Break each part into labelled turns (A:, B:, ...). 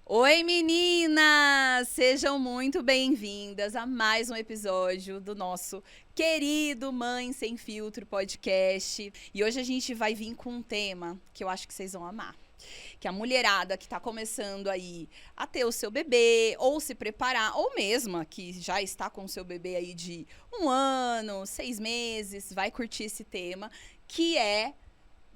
A: Oi, meninas! Sejam muito bem-vindas a mais um episódio do nosso querido Mãe Sem Filtro podcast. E hoje a gente vai vir com um tema que eu acho que vocês vão amar. Que a mulherada que tá começando aí a ter o seu bebê, ou se preparar, ou mesmo que já está com o seu bebê aí de 1 ano, 6 meses, vai curtir esse tema, que é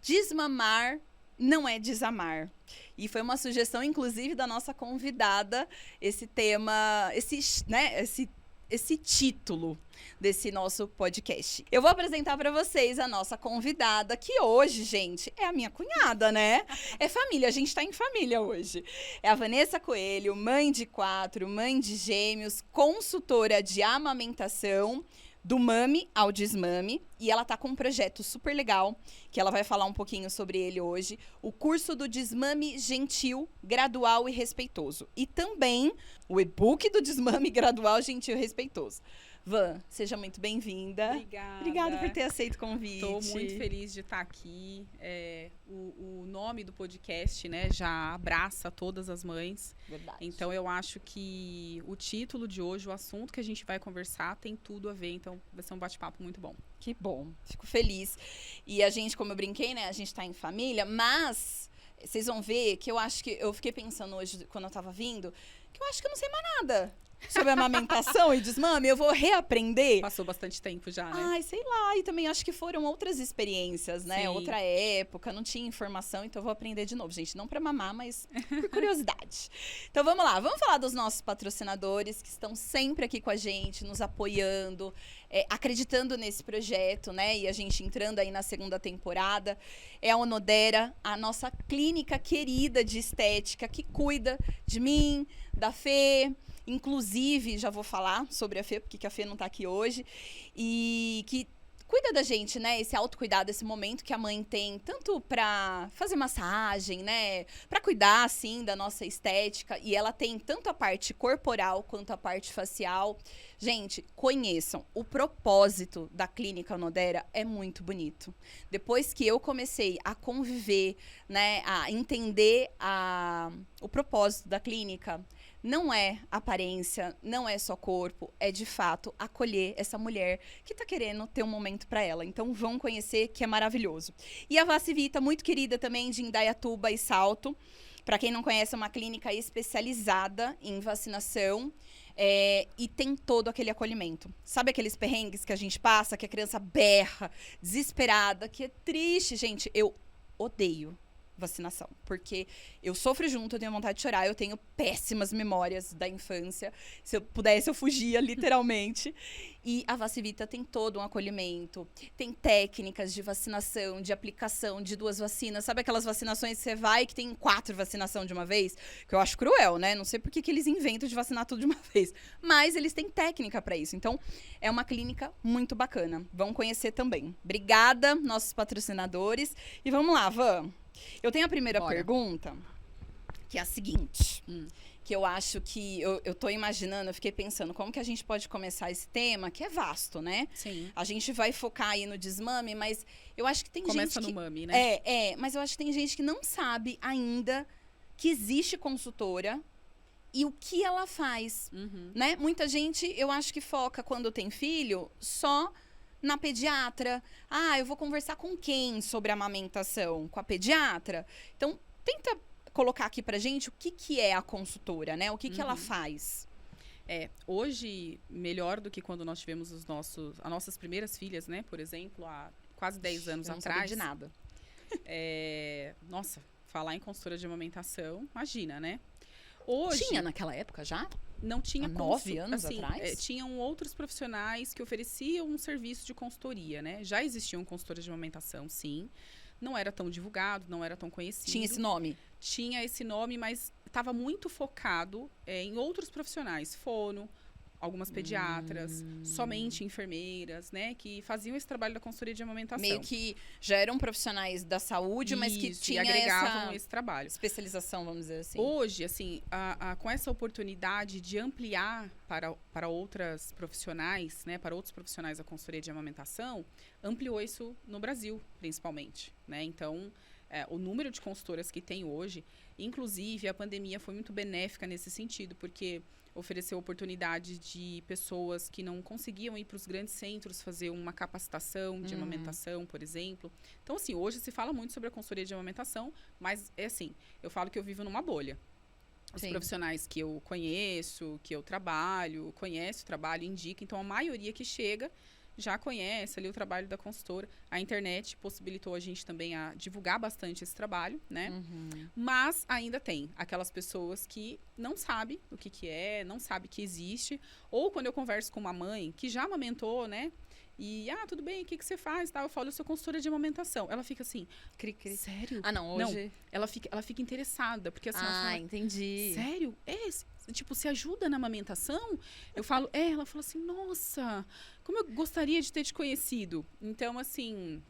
A: desmamar não é desamar. E foi uma sugestão, inclusive, da nossa convidada, esse tema, esse título desse nosso podcast. Eu vou apresentar para vocês a nossa convidada, que hoje, gente, é a minha cunhada, né? É família, a gente tá em família hoje. É a Vanessa Coelho, mãe de 4, mãe de gêmeos, consultora de amamentação, do Mami ao Desmame, e ela tá com um projeto super legal, que ela vai falar um pouquinho sobre ele hoje, o curso do Desmame Gentil, Gradual e Respeitoso. E também o e-book do Desmame Gradual, Gentil e Respeitoso. Van, seja muito bem-vinda. Obrigada por ter aceito o convite.
B: Estou muito feliz de estar aqui. O nome do podcast, né, já abraça todas as mães.
A: Verdade.
B: Então, eu acho que o título de hoje, o assunto que a gente vai conversar, tem tudo a ver. Então, vai ser um bate-papo muito bom.
A: Que bom. Fico feliz. E a gente, como eu brinquei, né, a gente tá em família, mas vocês vão ver que eu fiquei pensando hoje, quando eu tava vindo, que eu acho que eu não sei mais nada sobre amamentação e desmame. Eu vou reaprender.
B: Passou bastante tempo já, né?
A: Ai, sei lá. E também acho que foram outras experiências, né?
B: Sim.
A: Outra época, não tinha informação, então eu vou aprender de novo. Gente, não pra mamar, mas por curiosidade. Então vamos lá, vamos falar dos nossos patrocinadores que estão sempre aqui com a gente, nos apoiando, acreditando nesse projeto, né? E a gente entrando aí na 2ª temporada. É a Onodera, a nossa clínica querida de estética, que cuida de mim, da Fê. Inclusive, já vou falar sobre a Fê, porque a Fê não tá aqui hoje. E que cuida da gente, né? Esse autocuidado, esse momento que a mãe tem, tanto pra fazer massagem, né? Pra cuidar, assim, da nossa estética. E ela tem tanto a parte corporal quanto a parte facial. Gente, conheçam. O propósito da Clínica Onodera é muito bonito. Depois que eu comecei a conviver, né? A entender o propósito da clínica, não é aparência, não é só corpo, é de fato acolher essa mulher que tá querendo ter um momento para ela. Então vão conhecer, que é maravilhoso. E a Vacivita, muito querida também, de Indaiatuba e Salto. Para quem não conhece, é uma clínica especializada em vacinação. E tem todo aquele acolhimento. Sabe aqueles perrengues que a gente passa, que a criança berra, desesperada, que é triste, gente? Eu odeio vacinação, porque eu sofro junto, eu tenho vontade de chorar, eu tenho péssimas memórias da infância. Se eu pudesse, eu fugia, literalmente. E a Vacivita tem todo um acolhimento, tem técnicas de vacinação, de aplicação de 2 vacinas. Sabe aquelas vacinações que você vai que tem 4 vacinação de uma vez? Que eu acho cruel, né? Não sei por que eles inventam de vacinar tudo de uma vez. Mas eles têm técnica para isso. Então, é uma clínica muito bacana. Vão conhecer também. Obrigada, nossos patrocinadores. E vamos lá, Van. Eu tenho a primeira pergunta, que é a seguinte, que eu acho que eu tô imaginando, eu fiquei pensando como que a gente pode começar esse tema, que é vasto, né?
B: Sim.
A: A gente vai focar aí no desmame, mas eu acho que tem gente
B: Começa
A: que...
B: no mami, né?
A: Mas eu acho que tem gente que não sabe ainda que existe consultora e o que ela faz, né? Muita gente, eu acho que foca quando tem filho só na pediatra. Eu vou conversar com quem sobre amamentação? Com a pediatra? Então, tenta colocar aqui pra gente o que é a consultora, né? O que ela faz.
B: Hoje, melhor do que quando nós tivemos as nossas primeiras filhas, né? Por exemplo, há quase 10 anos atrás.
A: Não sabia de nada.
B: Nossa, falar em consultora de amamentação, imagina, né? Hoje,
A: tinha naquela época já?
B: Não tinha
A: 9 anos atrás?
B: Tinham outros profissionais que ofereciam um serviço de consultoria, né? Já existiam consultoras de amamentação, sim. Não era tão divulgado, não era tão conhecido.
A: Tinha esse nome?
B: Tinha esse nome, mas estava muito focado em outros profissionais. Fono, algumas pediatras, somente enfermeiras, né? Que faziam esse trabalho da consultoria de amamentação.
A: Meio que já eram profissionais da saúde, mas que
B: Isso,
A: tinham
B: e agregavam
A: essa
B: esse trabalho.
A: especialização, vamos dizer assim.
B: Hoje, assim, com essa oportunidade de ampliar para outras profissionais, né, para outros profissionais da consultoria de amamentação, ampliou isso no Brasil, principalmente, né? Então, o número de consultoras que tem hoje, inclusive a pandemia foi muito benéfica nesse sentido, porque ofereceu oportunidade de pessoas que não conseguiam ir para os grandes centros fazer uma capacitação de amamentação, por exemplo. Então, assim, hoje se fala muito sobre a consultoria de amamentação, mas é assim, eu falo que eu vivo numa bolha. Os profissionais que eu conheço, que eu trabalho, conhece o trabalho, indica. Então, a maioria que chega já conhece ali o trabalho da consultora. A internet possibilitou a gente também a divulgar bastante esse trabalho, né? Mas ainda tem aquelas pessoas que não sabem o que é, não sabem que existe. Ou quando eu converso com uma mãe que já amamentou, né? E, tudo bem, o que você faz? Tá? Eu falo, eu sou consultora de amamentação. Ela fica assim, sério?
A: Não, hoje...
B: Não, ela fica interessada, porque assim, ela fala,
A: entendi.
B: Sério? Tipo, se ajuda na amamentação? Eu falo, ela falou assim, nossa, como eu gostaria de ter te conhecido. Então, assim,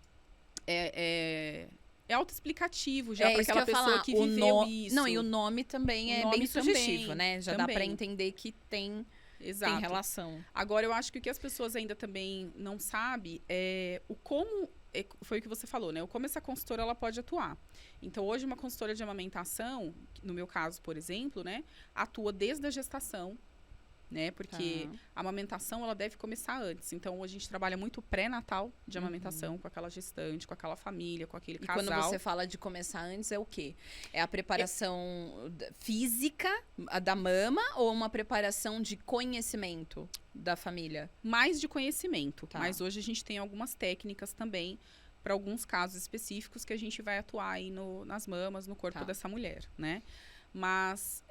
B: é autoexplicativo já para aquela pessoa que viveu isso.
A: Não, e o nome também é bem sugestivo, né? Já dá para entender que tem relação.
B: Agora, eu acho que o que as pessoas ainda também não sabem é o como... Foi o que você falou, né? O como essa consultora ela pode atuar. Então, hoje, uma consultora de amamentação, no meu caso, por exemplo, né? Atua desde a gestação, né? Porque a amamentação, ela deve começar antes. Então, hoje a gente trabalha muito pré-natal de amamentação, com aquela gestante, com aquela família, com aquele casal.
A: E quando você fala de começar antes, é o quê? É a preparação física da mama ou uma preparação de conhecimento da família?
B: Mais de conhecimento. Mas hoje a gente tem algumas técnicas também para alguns casos específicos que a gente vai atuar aí nas mamas, no corpo dessa mulher, né? Mas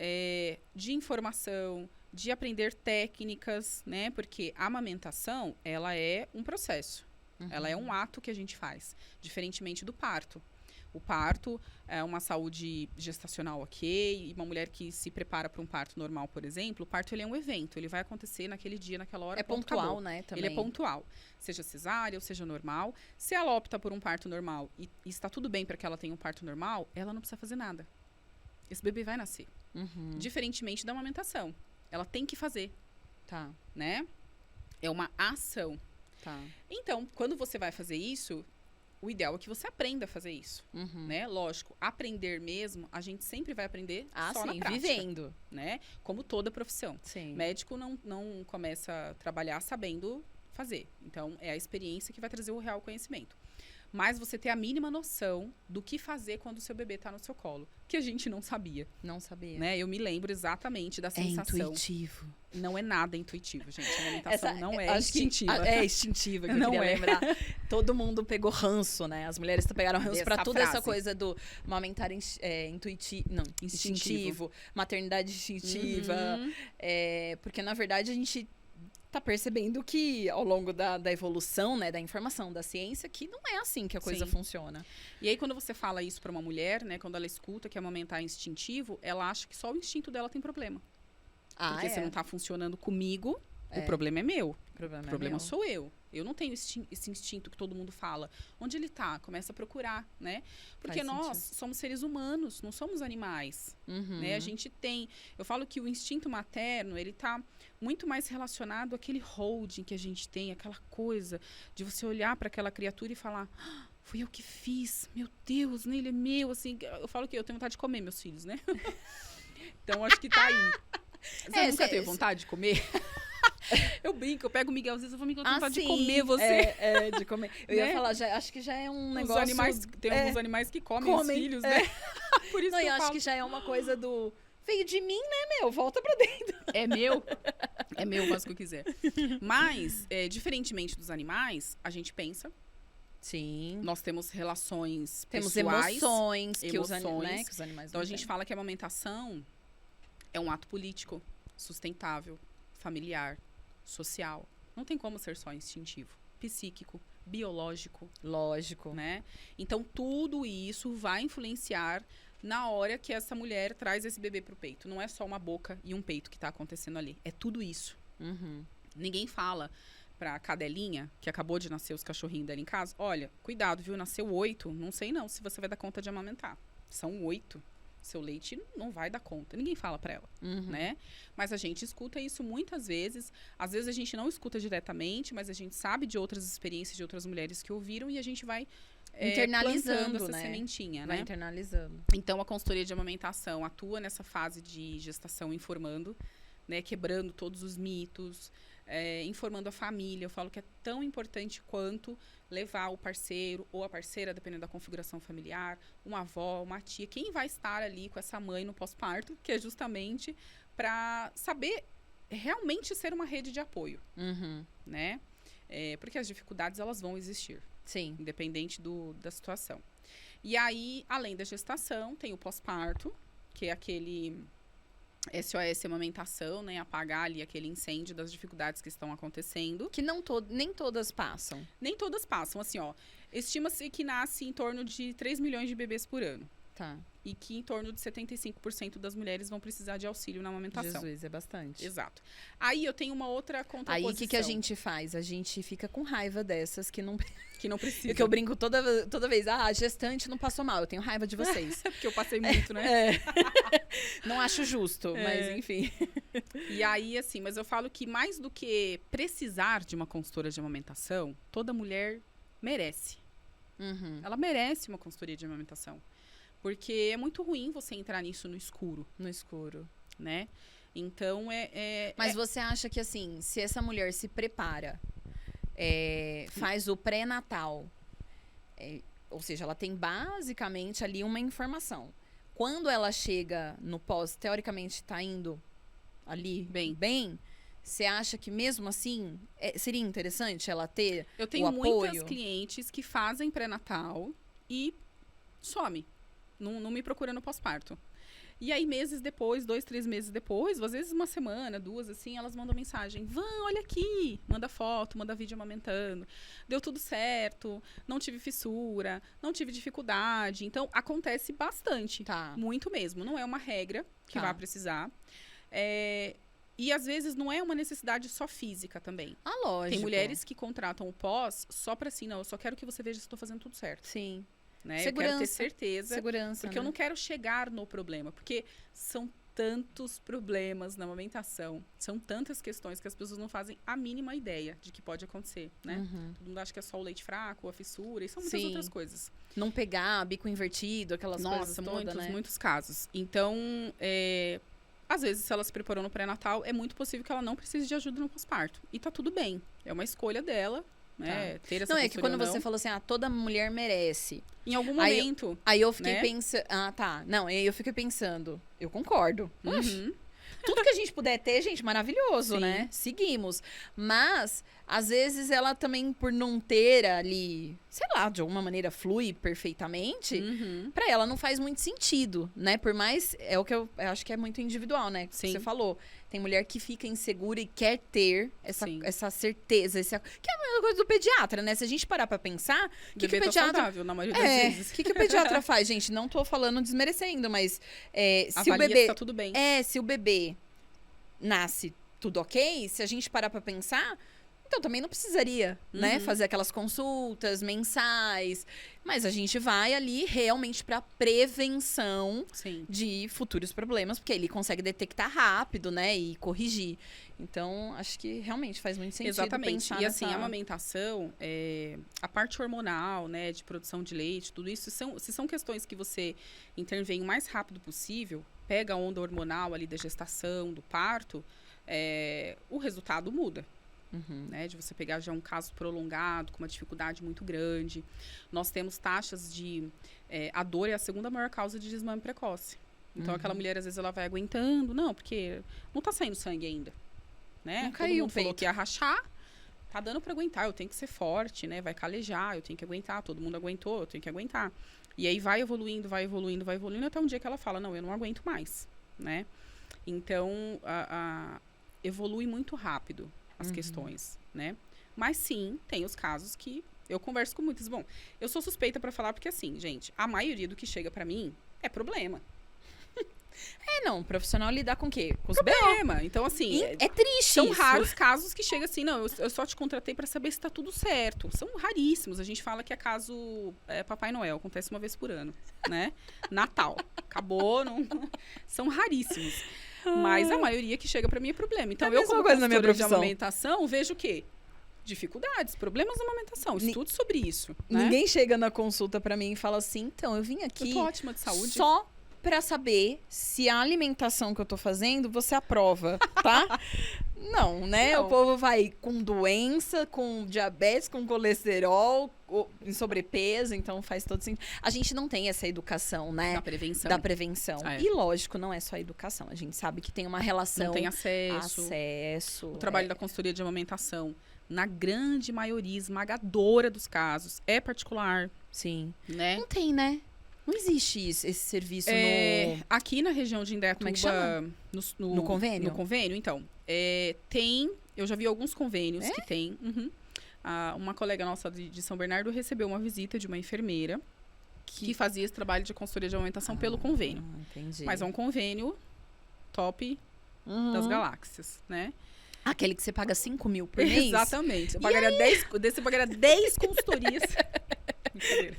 B: de informação, de aprender técnicas, né? Porque a amamentação, ela é um processo. Ela é um ato que a gente faz, diferentemente do parto. O parto é uma saúde gestacional ok, e uma mulher que se prepara para um parto normal, por exemplo, o parto ele é um evento, ele vai acontecer naquele dia, naquela hora.
A: É pontual, né? Também.
B: Ele é pontual, seja cesárea ou seja normal. Se ela opta por um parto normal e está tudo bem para que ela tenha um parto normal, ela não precisa fazer nada. Esse bebê vai nascer. Diferentemente da amamentação. Ela tem que fazer. Né? É uma ação. Então, quando você vai fazer isso, o ideal é que você aprenda a fazer isso, né? Lógico, aprender mesmo, a gente sempre vai aprender só na prática.
A: Vivendo.
B: Né? Como toda profissão.
A: Sim.
B: Médico não começa a trabalhar sabendo fazer. Então, é a experiência que vai trazer o real conhecimento. Mas você ter a mínima noção do que fazer quando o seu bebê está no seu colo. Que a gente não sabia.
A: Não sabia.
B: Né? Eu me lembro exatamente da sensação.
A: É intuitivo.
B: Não é nada intuitivo, gente. A alimentação não é instintiva.
A: É instintiva, que eu queria lembrar. Todo mundo pegou ranço, né? As mulheres pegaram ranço pra toda essa coisa do amamentar instintivo, maternidade instintiva. Porque, na verdade, a gente tá percebendo que, ao longo da evolução, né, da informação, da ciência, que não é assim que a coisa funciona.
B: E aí, quando você fala isso pra uma mulher, né, quando ela escuta que amamentar é instintivo, ela acha que só o instinto dela tem problema. Porque você não tá funcionando comigo, o problema é meu. O problema sou eu. Eu não tenho esse instinto que todo mundo fala. Onde ele tá? Começa a procurar, né? Porque nós somos seres humanos, não somos animais. Né? A gente tem... Eu falo que o instinto materno, ele tá muito mais relacionado àquele holding que a gente tem, aquela coisa de você olhar para aquela criatura e falar... Fui eu que fiz. Meu Deus, né? Ele é meu, assim... Eu falo que eu tenho vontade de comer meus filhos, né? Então, acho que tá aí. Você nunca teve vontade de comer? Eu brinco, eu pego o Miguel, às vezes eu vou me encontrar vontade de comer você.
A: De comer. Eu ia falar, acho que já é um negócio...
B: Tem alguns animais que comem os filhos, né? Por isso que eu
A: acho que já é uma coisa do... Veio de mim, né, meu? Volta pra dentro.
B: É meu, faz o que eu quiser. Mas, diferentemente dos animais, a gente pensa.
A: Sim.
B: Nós temos relações
A: temos
B: pessoais.
A: Emoções. Que os animais
B: então, a gente fala que a amamentação é um ato político, sustentável, familiar, social. Não tem como ser só instintivo. Psíquico, biológico.
A: Lógico.
B: Né? Então, tudo isso vai influenciar na hora que essa mulher traz esse bebê pro peito. Não é só uma boca e um peito que tá acontecendo ali. É tudo isso.
A: Uhum.
B: Ninguém fala pra cadelinha, que acabou de nascer os cachorrinhos dela em casa, olha, cuidado, viu? Nasceu 8, não sei não se você vai dar conta de amamentar. São 8. Seu leite não vai dar conta. Ninguém fala pra ela, né? Mas a gente escuta isso muitas vezes. Às vezes a gente não escuta diretamente, mas a gente sabe de outras experiências de outras mulheres que ouviram e a gente vai
A: internalizando
B: plantando essa
A: né?
B: sementinha,
A: Vai
B: né?
A: internalizando.
B: Então, a consultoria de amamentação atua nessa fase de gestação informando, né? Quebrando todos os mitos, informando a família. Eu falo que é tão importante quanto levar o parceiro ou a parceira, dependendo da configuração familiar, uma avó, uma tia, quem vai estar ali com essa mãe no pós-parto, que é justamente para saber realmente ser uma rede de apoio, né? Porque as dificuldades, elas vão existir.
A: Sim.
B: Independente da situação. E aí, além da gestação, tem o pós-parto, que é aquele SOS amamentação, né? Apagar ali aquele incêndio das dificuldades que estão acontecendo.
A: Que nem todas passam.
B: Nem todas passam, assim, ó. Estima-se que nasce em torno de 3 milhões de bebês por ano.
A: Tá.
B: E que em torno de 75% das mulheres vão precisar de auxílio na amamentação.
A: Jesus, é bastante.
B: Exato. Aí eu tenho uma outra contraposição.
A: Aí, o que a gente faz? A gente fica com raiva dessas que não
B: precisa.
A: que eu brinco toda vez. Ah, a gestante não passou mal. Eu tenho raiva de vocês.
B: Porque eu passei muito, né?
A: Não acho justo, mas enfim.
B: E aí, assim, mas eu falo que mais do que precisar de uma consultora de amamentação, toda mulher merece. Ela merece uma consultoria de amamentação. Porque é muito ruim você entrar nisso no escuro.
A: No escuro.
B: Né? Então,
A: Mas você acha que, assim, se essa mulher se prepara, faz o pré-natal, ou seja, ela tem basicamente ali uma informação. Quando ela chega no pós, teoricamente tá indo ali bem, você acha que mesmo assim seria interessante ela ter o apoio?
B: Eu tenho muitas clientes que fazem pré-natal e some. Não me procura no pós-parto. E aí, meses depois, 2, 3 meses depois, às vezes uma semana, 2, assim, elas mandam mensagem. Van, olha aqui. Manda foto, manda vídeo amamentando. Deu tudo certo. Não tive fissura. Não tive dificuldade. Então, acontece bastante.
A: Tá.
B: Muito mesmo. Não é uma regra que vai precisar. E, às vezes, não é uma necessidade só física também.
A: Ah, lógico.
B: Tem mulheres que contratam o pós só pra assim, não, eu só quero que você veja se eu tô fazendo tudo certo.
A: Sim.
B: Né? Eu quero ter certeza.
A: Segurança,
B: porque eu não quero chegar no problema. Porque são tantos problemas na amamentação. São tantas questões que as pessoas não fazem a mínima ideia de que pode acontecer, né? Todo mundo acha que é só o leite fraco, a fissura. E são muitas outras coisas.
A: Não pegar, bico invertido, aquelas coisas todas, né?
B: Muitos casos. Então, às vezes, se ela se preparou no pré-natal, é muito possível que ela não precise de ajuda no pós-parto. E tá tudo bem. É uma escolha dela. Né? Ter essa
A: não, é que quando você falou assim, toda mulher merece.
B: Em algum momento.
A: Aí eu fiquei pensando. Ah, tá. Não, aí eu fiquei pensando. Eu concordo. Tudo que a gente puder ter, gente, maravilhoso, né? Seguimos. Mas, às vezes, ela também, por não ter ali, sei lá, de alguma maneira flui perfeitamente, pra ela não faz muito sentido, né? Por mais, é o que eu acho que é muito individual, né?
B: Sim.
A: Você falou. Tem mulher que fica insegura e quer ter essa certeza. Que é a mesma coisa do pediatra, né? Se a gente parar pra pensar, o que o pediatra...
B: saudável, na maioria das vezes.
A: O que o pediatra faz, gente? Não tô falando desmerecendo, mas se
B: avalia
A: o bebê...
B: se tá tudo bem.
A: Se o bebê nasce tudo ok, se a gente parar pra pensar... Então, também não precisaria, né? Fazer aquelas consultas mensais. Mas a gente vai ali realmente para prevenção de futuros problemas. Porque ele consegue detectar rápido, né? E corrigir. Então, acho que realmente faz muito sentido.
B: Exatamente.
A: Pensar
B: E assim, a amamentação, a parte hormonal, né? De produção de leite, tudo isso. Se são questões que você intervém o mais rápido possível, pega a onda hormonal ali da gestação, do parto, o resultado muda. Né, de você pegar já um caso prolongado, com uma dificuldade muito grande. Nós temos taxas de... a dor é a segunda maior causa de desmame precoce. Então, aquela mulher, às vezes, ela vai aguentando. Não, porque não tá saindo sangue ainda. Né?
A: Não
B: Todo
A: caiu
B: mundo
A: o peito.
B: falou que ia rachar. Tá dando pra aguentar. Eu tenho que ser forte, né? Vai calejar, eu tenho que aguentar. Todo mundo aguentou, eu tenho que aguentar. E aí, vai evoluindo, até um dia que ela fala, não, eu não aguento mais. Né? Então, evolui muito rápido as questões, né? Mas sim, tem os casos que eu converso com muitos. Bom, eu sou suspeita pra falar porque assim, gente, a maioria do que chega pra mim é problema.
A: Não, profissional lidar com o quê? Com os B.O.
B: Problema. Então, assim,
A: É triste
B: são
A: isso.
B: raros casos que chega assim, não, eu só te contratei pra saber se tá tudo certo. São raríssimos. A gente fala que é caso Papai Noel, acontece uma vez por ano, né? Natal. Acabou, não... São raríssimos. Mas a maioria que chega pra mim é problema. Então,
A: É a
B: eu,
A: mesma
B: como
A: coisa na minha
B: consultora de
A: profissão.
B: amamentação, vejo o quê? Dificuldades, problemas na amamentação. Estudo sobre isso, né?
A: Ninguém chega na consulta pra mim e fala assim, então, eu vim
B: Eu
A: aqui
B: tô ótima de saúde.
A: só pra saber se a alimentação que eu tô fazendo, você aprova, tá? Não, né?
B: Não.
A: O povo vai com doença, com diabetes, com colesterol, em sobrepeso, então faz todo sentido. A gente não tem essa educação, né?
B: Da prevenção.
A: Da prevenção.
B: É.
A: E lógico, não é só a educação. A gente sabe que tem uma relação.
B: Não tem acesso.
A: Acesso.
B: O trabalho da consultoria de amamentação, na grande maioria esmagadora dos casos, é particular,
A: Sim.
B: né?
A: Não tem, né? Não existe esse serviço
B: Aqui na região de Indaiatuba,
A: Como é que chama? No convênio?
B: No convênio, então. Tem, eu já vi alguns convênios
A: É?
B: que tem. Uhum. Uma colega nossa de São Bernardo recebeu uma visita de uma enfermeira que fazia esse trabalho de consultoria de amamentação pelo convênio.
A: Entendi.
B: Mas é um convênio top das galáxias, né?
A: Aquele que você paga 5 mil por mês?
B: Exatamente. Você pagaria 10 consultorias. Brincadeira.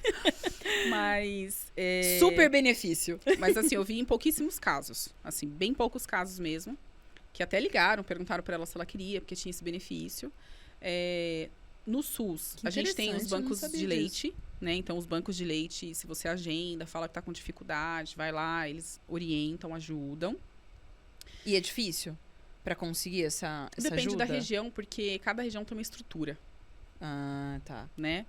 B: Mas...
A: Super benefício.
B: Mas assim, eu vi em pouquíssimos casos. Assim, bem poucos casos mesmo. Que até ligaram, perguntaram pra ela se ela queria, porque tinha esse benefício. No SUS,
A: Que
B: a gente tem os
A: interessante, eu não
B: bancos
A: sabia
B: de
A: disso.
B: leite, né? Então, os bancos de leite, se você agenda, fala que tá com dificuldade, vai lá, eles orientam, ajudam.
A: E é difícil pra conseguir essa
B: Depende
A: ajuda?
B: da região, porque cada região tem uma estrutura,
A: Ah, tá.
B: né?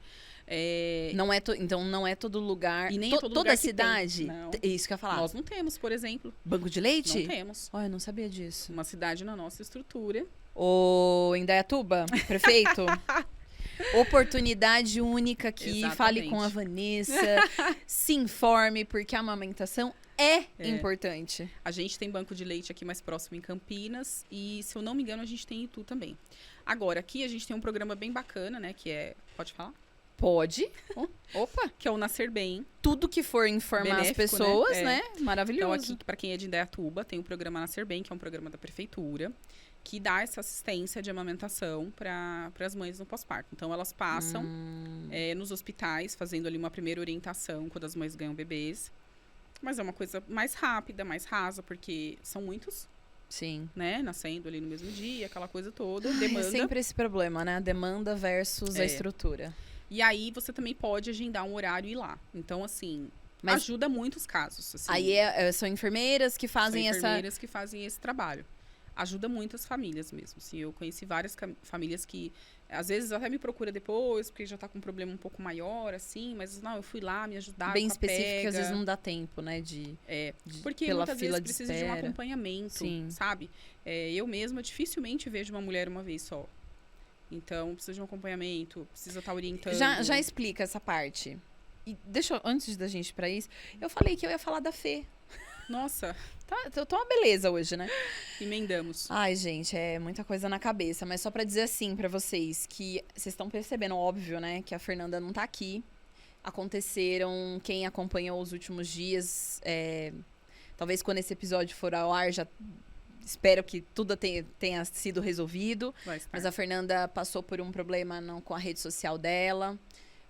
A: Não é então não é todo lugar.
B: E nem é todo
A: toda
B: lugar
A: a
B: que tem.
A: cidade.
B: Não.
A: É isso que eu ia falar.
B: Nós não temos, por exemplo.
A: Banco de leite?
B: Não temos.
A: Olha, eu não sabia disso.
B: Uma cidade na nossa estrutura.
A: Ô, Indaiatuba, prefeito. Oportunidade única aqui.
B: Exatamente.
A: Fale com a Vanessa. Se informe, porque a amamentação é importante.
B: A gente tem banco de leite aqui mais próximo em Campinas. E, se eu não me engano, a gente tem em Itu também. Agora, aqui a gente tem um programa bem bacana, né? Que é... Pode falar?
A: Pode. Opa.
B: Que é o Nascer Bem.
A: Tudo que for informar
B: Benéfico,
A: as pessoas,
B: né?
A: né? Maravilhoso.
B: Então, aqui, para quem é de Indaiatuba, tem o programa Nascer Bem, que é um programa da prefeitura, que dá essa assistência de amamentação para as mães no pós-parto. Então, elas passam nos hospitais, fazendo ali uma primeira orientação quando as mães ganham bebês. Mas é uma coisa mais rápida, mais rasa, porque são muitos,
A: Sim.
B: né? Nascendo ali no mesmo dia, aquela coisa toda,
A: Ai,
B: demanda.
A: é sempre esse problema, né? A demanda versus a estrutura.
B: E aí, você também pode agendar um horário e ir lá. Então, assim,
A: Mas
B: ajuda muitos casos. Assim.
A: aí são enfermeiras que fazem
B: São
A: essa...
B: enfermeiras que fazem esse trabalho. Ajuda muitas famílias mesmo. Assim, eu conheci várias famílias que, às vezes, até me procura depois, porque já tá com um problema um pouco maior, assim, mas não, eu fui lá, me ajudaram.
A: Bem
B: com a
A: específica,
B: pega.
A: às vezes não dá tempo, né?
B: Porque
A: pela
B: muitas
A: fila
B: vezes
A: de
B: precisa de um
A: espera.
B: acompanhamento,
A: Sim.
B: sabe? Eu mesma dificilmente vejo uma mulher uma vez só. Então, precisa de um acompanhamento, precisa estar orientando.
A: Já explica essa parte. E deixa eu, antes da gente ir pra isso, eu falei que eu ia falar da Fê.
B: Nossa,
A: Eu tô uma beleza hoje, né?
B: emendamos.
A: Ai, gente, é muita coisa na cabeça. Mas só pra dizer assim pra vocês, que vocês estão percebendo, óbvio, né? Que a Fernanda não tá aqui. Aconteceram, quem acompanhou os últimos dias, talvez quando esse episódio for ao ar, já espero que tudo tenha sido resolvido.
B: Vai estar.
A: Mas a Fernanda passou por um problema com a rede social dela.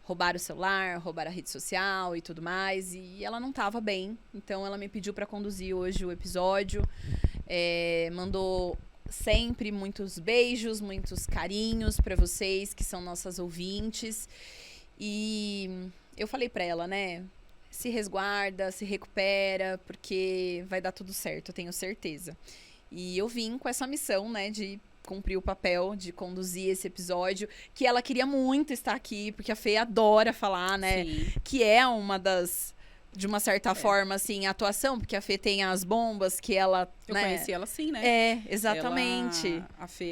A: Roubaram o celular, roubaram a rede social e tudo mais. E ela não tava bem. Então, ela me pediu pra conduzir hoje o episódio. Mandou sempre muitos beijos, muitos carinhos pra vocês, que são nossas ouvintes. E eu falei pra ela, né? Se resguarda, se recupera, porque vai dar tudo certo, eu tenho certeza. E eu vim com essa missão, né, de cumprir o papel, de conduzir esse episódio, que ela queria muito estar aqui, porque a Fê adora falar, né,
B: Sim.
A: que é uma das, de uma certa forma, assim, atuação, porque a Fê tem as bombas que ela,
B: Eu
A: né,
B: conheci ela sim, né?
A: exatamente.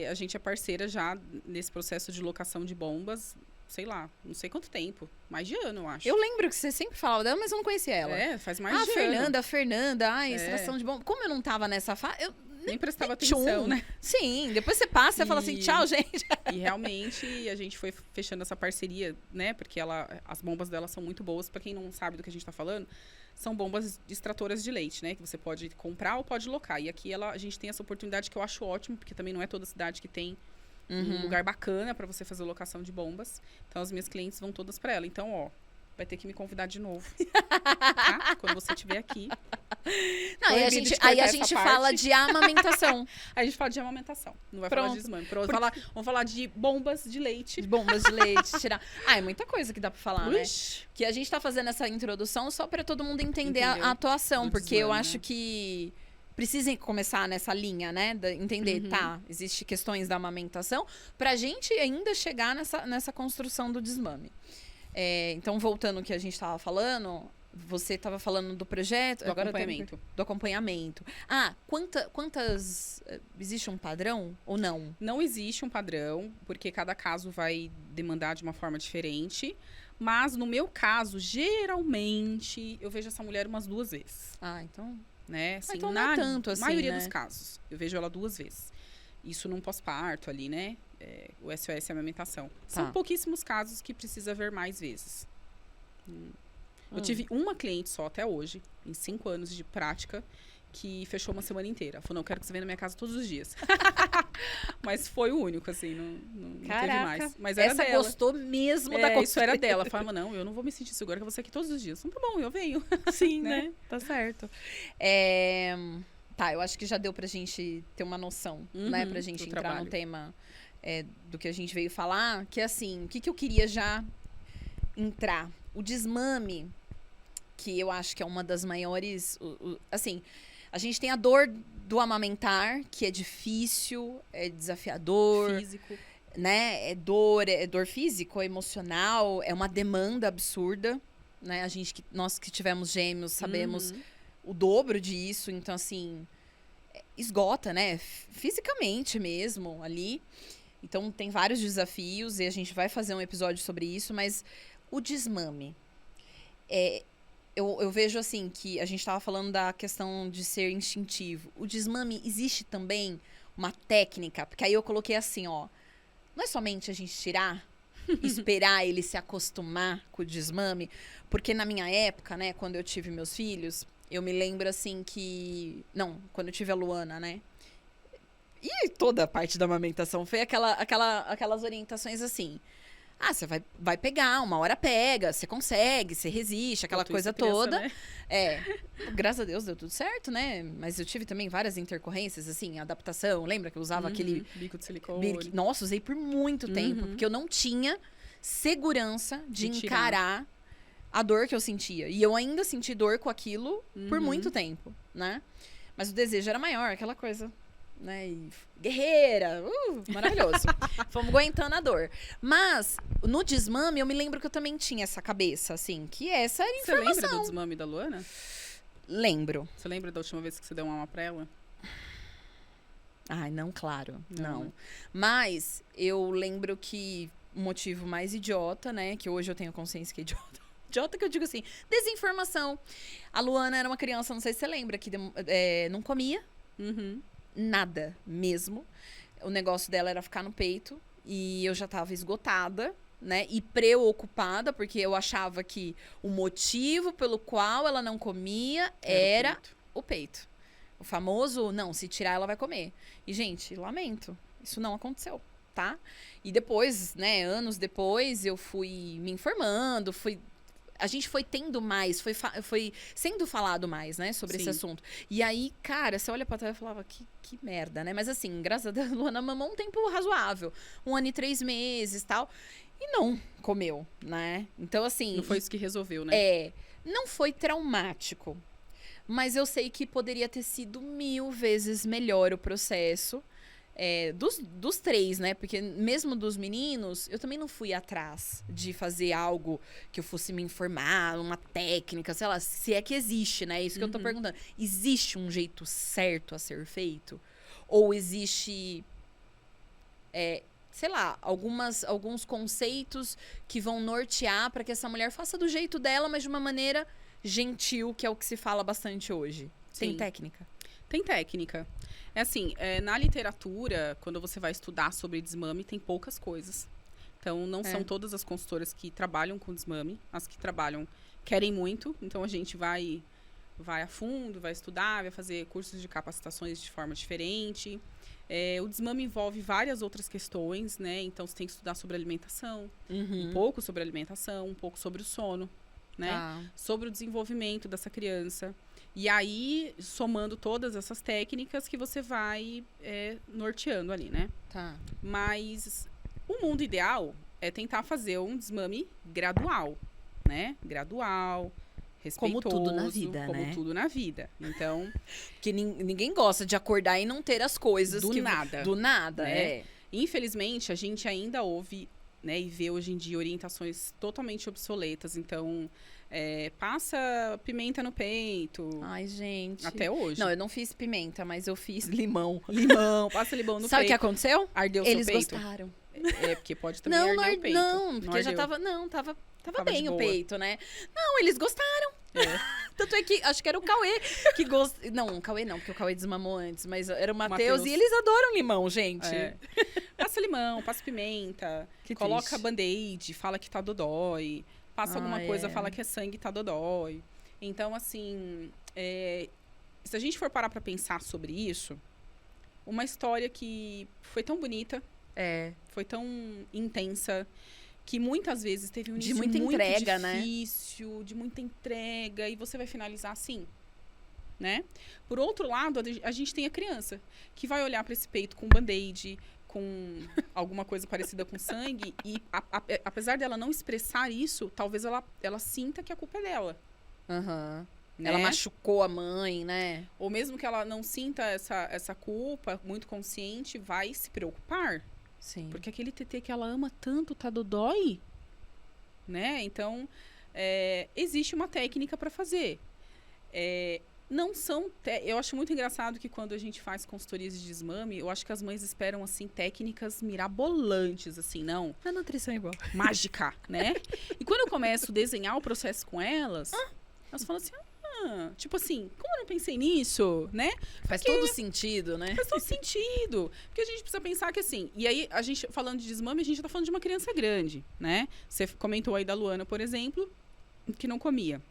B: A gente é parceira já nesse processo de locação de bombas, sei lá, não sei quanto tempo. Mais de ano, eu acho.
A: Eu lembro que você sempre falava dela, mas eu não conhecia ela.
B: Faz mais de ano.
A: Fernanda, extração de bomba. Como eu não tava nessa fase,
B: Nem prestava
A: tchum.
B: atenção, né?
A: Sim, depois você passa e fala assim, tchau, gente.
B: E realmente a gente foi fechando essa parceria, né? Porque as bombas dela são muito boas. Pra quem não sabe do que a gente tá falando, são bombas extratoras de leite, né? Que você pode comprar ou pode locar. E aqui a gente tem essa oportunidade que eu acho ótimo, porque também não é toda cidade que tem um lugar bacana pra você fazer locação de bombas. Então as minhas clientes vão todas pra ela. Então, ó, vai ter que me convidar de novo. Tá? Quando você estiver aqui.
A: Não, aí a gente fala de amamentação.
B: A gente fala de amamentação. Não vai
A: Pronto.
B: falar de desmame. Vamos falar de bombas de leite.
A: De bombas de leite, tirar. É muita coisa que dá pra falar,
B: Uish.
A: né? Que a gente tá fazendo essa introdução só pra todo mundo entender
B: Entendeu?
A: a atuação,
B: Do
A: porque
B: desmame,
A: eu acho
B: né?
A: que precisem começar nessa linha, né? Entender, tá, existe questões da amamentação, pra gente ainda chegar nessa construção do desmame. Então, voltando ao que a gente tava falando, você estava falando do projeto...
B: Do acompanhamento.
A: Do acompanhamento. Ah, quantas... Existe um padrão ou não?
B: Não existe um padrão, porque cada caso vai demandar de uma forma diferente. Mas, no meu caso, geralmente, eu vejo essa mulher umas 2 vezes.
A: Ah, então...
B: Né? Assim,
A: então não é tanto assim,
B: maioria
A: né?
B: dos casos, eu vejo ela 2 vezes. Isso num pós-parto ali, né? O SOS e a amamentação. São pouquíssimos casos que precisa ver mais vezes. Eu tive uma cliente só até hoje, em 5 anos de prática, que fechou uma semana inteira. Falou, não, eu quero que você venha na minha casa todos os dias. Mas foi o único, assim, não teve mais. Mas era
A: essa
B: dela.
A: gostou mesmo da coisa.
B: Isso era dela. Falava, não, eu não vou me sentir segura que eu vou ser aqui todos os dias. Então, tá bom, eu venho.
A: Sim, né? Tá certo. Tá, eu acho que já deu pra gente ter uma noção, né? Pra gente entrar
B: trabalho.
A: no tema do que a gente veio falar. Que assim, o que eu queria já entrar? O desmame, que eu acho que é uma das maiores... assim, a gente tem a dor do amamentar, que é difícil, é desafiador.
B: Físico.
A: Né? É dor físico, é emocional, é uma demanda absurda, né? Nós que tivemos gêmeos sabemos o dobro disso, então assim, esgota, né? Fisicamente mesmo ali. Então tem vários desafios e a gente vai fazer um episódio sobre isso, mas o desmame, eu vejo assim que a gente estava falando da questão de ser instintivo. O desmame, existe também uma técnica, porque aí eu coloquei assim, ó, não é somente a gente tirar, esperar ele se acostumar com o desmame, porque na minha época, né, quando eu tive meus filhos, eu me lembro assim que... Não, quando eu tive a Luana, né? E toda a parte da amamentação foi aquelas orientações assim. Ah, você vai pegar, uma hora pega, você consegue, você resiste, aquela coisa toda.
B: Né?
A: Graças a Deus deu tudo certo, né? Mas eu tive também várias intercorrências, assim, adaptação. Lembra que eu usava aquele...
B: Bico de silicone.
A: Nossa, usei por muito tempo, porque eu não tinha segurança de encarar a dor que eu sentia. E eu ainda senti dor com aquilo por muito tempo, né? Mas o desejo era maior, aquela coisa... Né? E guerreira, maravilhoso. Fomos aguentando a dor. Mas, no desmame, eu me lembro que eu também tinha essa cabeça, assim, que essa era a informação.
B: Você lembra do desmame da Luana?
A: Lembro.
B: Você lembra da última vez que você deu uma mama pra ela?
A: Ai, não, claro, não. Mas, eu lembro que o motivo mais idiota, né, que hoje eu tenho consciência que é idiota. Idiota que eu digo assim, desinformação. A Luana era uma criança, não sei se você lembra, que não comia. Nada mesmo. O negócio dela era ficar no peito. E eu já tava esgotada, né? E preocupada, porque eu achava que o motivo pelo qual ela não comia era o peito. O famoso, não, se tirar ela vai comer. E, gente, lamento. Isso não aconteceu, tá? E depois, né, anos depois, eu fui me informando, a gente foi tendo mais, foi sendo falado mais, né, sobre esse assunto. E aí, cara, você olha pra trás e falava, que merda, né? Mas assim, graças a Deus, a Luana mamou um tempo razoável. 1 ano e 3 meses e tal. E não comeu, né? Então, assim...
B: Não foi isso que resolveu, né?
A: Não foi traumático. Mas eu sei que poderia ter sido 1000 vezes melhor o processo. Dos 3, né? Porque mesmo dos meninos, eu também não fui atrás de fazer algo que eu fosse me informar, uma técnica, sei lá, se é que existe, né? Isso que eu tô perguntando. Existe um jeito certo a ser feito? Ou existe, sei lá, alguns conceitos que vão nortear para que essa mulher faça do jeito dela, mas de uma maneira gentil, que é o que se fala bastante hoje? Tem técnica?
B: Tem técnica. É assim, na literatura, quando você vai estudar sobre desmame, tem poucas coisas. Então, não são todas as consultoras que trabalham com desmame. As que trabalham querem muito. Então, a gente vai a fundo, vai estudar, vai fazer cursos de capacitações de forma diferente. O desmame envolve várias outras questões, né? Então, você tem que estudar sobre alimentação, um pouco sobre alimentação, um pouco sobre o sono, né? Sobre o desenvolvimento dessa criança. E aí, somando todas essas técnicas que você vai norteando ali, né? Mas o mundo ideal é tentar fazer um desmame gradual, né? Gradual, respeitoso.
A: Como tudo na vida,
B: como
A: né?
B: tudo na vida. Então...
A: Porque ninguém gosta de acordar e não ter as coisas.
B: Do nada.
A: Do nada,
B: né? Infelizmente, a gente ainda ouve, né, e vê hoje em dia orientações totalmente obsoletas. Então... passa pimenta no peito.
A: Ai, gente.
B: Até hoje.
A: Não, eu não fiz pimenta, mas eu fiz limão.
B: Passa limão no peito.
A: Sabe o que aconteceu?
B: Ardeu
A: Eles
B: seu peito?
A: gostaram.
B: Porque pode também arder o peito.
A: Não, porque já tava... Não, tava bem o peito, né? Não, eles gostaram. Tanto é que, acho que era o Cauê que gostou. Não, o Cauê não, porque o Cauê desmamou antes. Mas era o Matheus e eles adoram limão, gente.
B: Passa limão, passa pimenta. Coloca band-aid, fala que tá dodói. Passa alguma coisa, fala que é sangue, tá dodói. Então, assim, se a gente for parar pra pensar sobre isso, uma história que foi tão bonita, foi tão intensa, que muitas vezes teve um início
A: de muita entrega,
B: difícil, de muita entrega, e você vai finalizar assim, né? Por outro lado, a gente tem a criança, que vai olhar pra esse peito com band-aid, com alguma coisa parecida com sangue, e apesar dela não expressar isso, talvez ela sinta que a culpa é dela. Né?
A: Ela machucou a mãe, né?
B: Ou mesmo que ela não sinta essa culpa, muito consciente, vai se preocupar.
A: Sim.
B: Porque aquele tetê que ela ama tanto tá dodói, né? Então, existe uma técnica para fazer. Não são... Eu acho muito engraçado que quando a gente faz consultorias de desmame, eu acho que as mães esperam, assim, técnicas mirabolantes, assim, não.
A: A nutrição é igual.
B: Mágica, né? E quando eu começo a desenhar o processo com elas, elas falam assim, tipo assim, como eu não pensei nisso, né?
A: Faz todo sentido, né?
B: Faz todo sentido. Porque a gente precisa pensar que, assim... E aí, a gente, falando de desmame, a gente tá falando de uma criança grande, né? Você comentou aí da Luana, por exemplo, que não comia.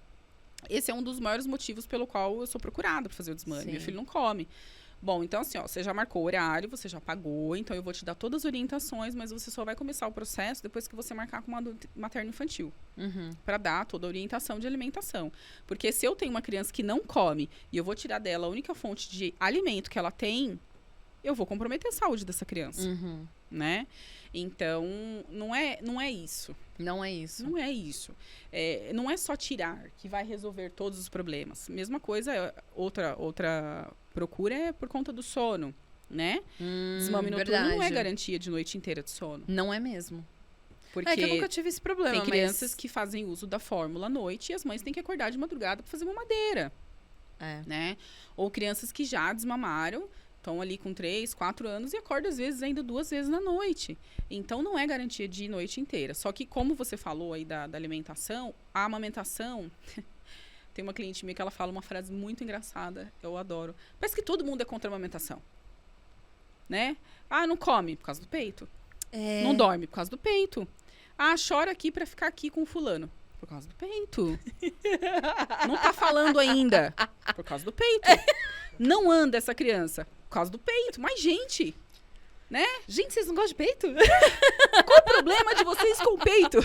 B: Esse é um dos maiores motivos pelo qual eu sou procurada para fazer o desmame.
A: Sim.
B: Meu filho não come. Bom, então assim, você já marcou o horário, você já pagou, então eu vou te dar todas as orientações, mas você só vai começar o processo depois que você marcar com uma materno-infantil. Para dar toda a orientação de alimentação. Porque se eu tenho uma criança que não come e eu vou tirar dela a única fonte de alimento que ela tem, eu vou comprometer a saúde dessa criança. Né? Então, não é isso.
A: Não é isso.
B: Não é isso. Não é só tirar que vai resolver todos os problemas. Mesma coisa, outra procura é por conta do sono, né? Desmame noturno não é garantia de noite inteira de sono.
A: Não é mesmo.
B: Porque
A: que eu nunca tive esse problema.
B: Tem crianças que fazem uso da fórmula à noite e as mães têm que acordar de madrugada para fazer mamadeira. Né? Ou crianças que já desmamaram, estão ali com 3, 4 anos e acordam às vezes ainda 2 vezes na noite. Então, não é garantia de noite inteira. Só que, como você falou aí da alimentação, a amamentação... Tem uma cliente minha que ela fala uma frase muito engraçada, eu adoro. Parece que todo mundo é contra a amamentação. Né? Não come por causa do peito. Não dorme por causa do peito. Chora aqui pra ficar aqui com o fulano. Por causa do peito. Não tá falando ainda. Por causa do peito. Não anda essa criança. Por causa do peito. Mas, gente... Né?
A: Gente, vocês não gostam de peito?
B: Qual o problema de vocês com o peito?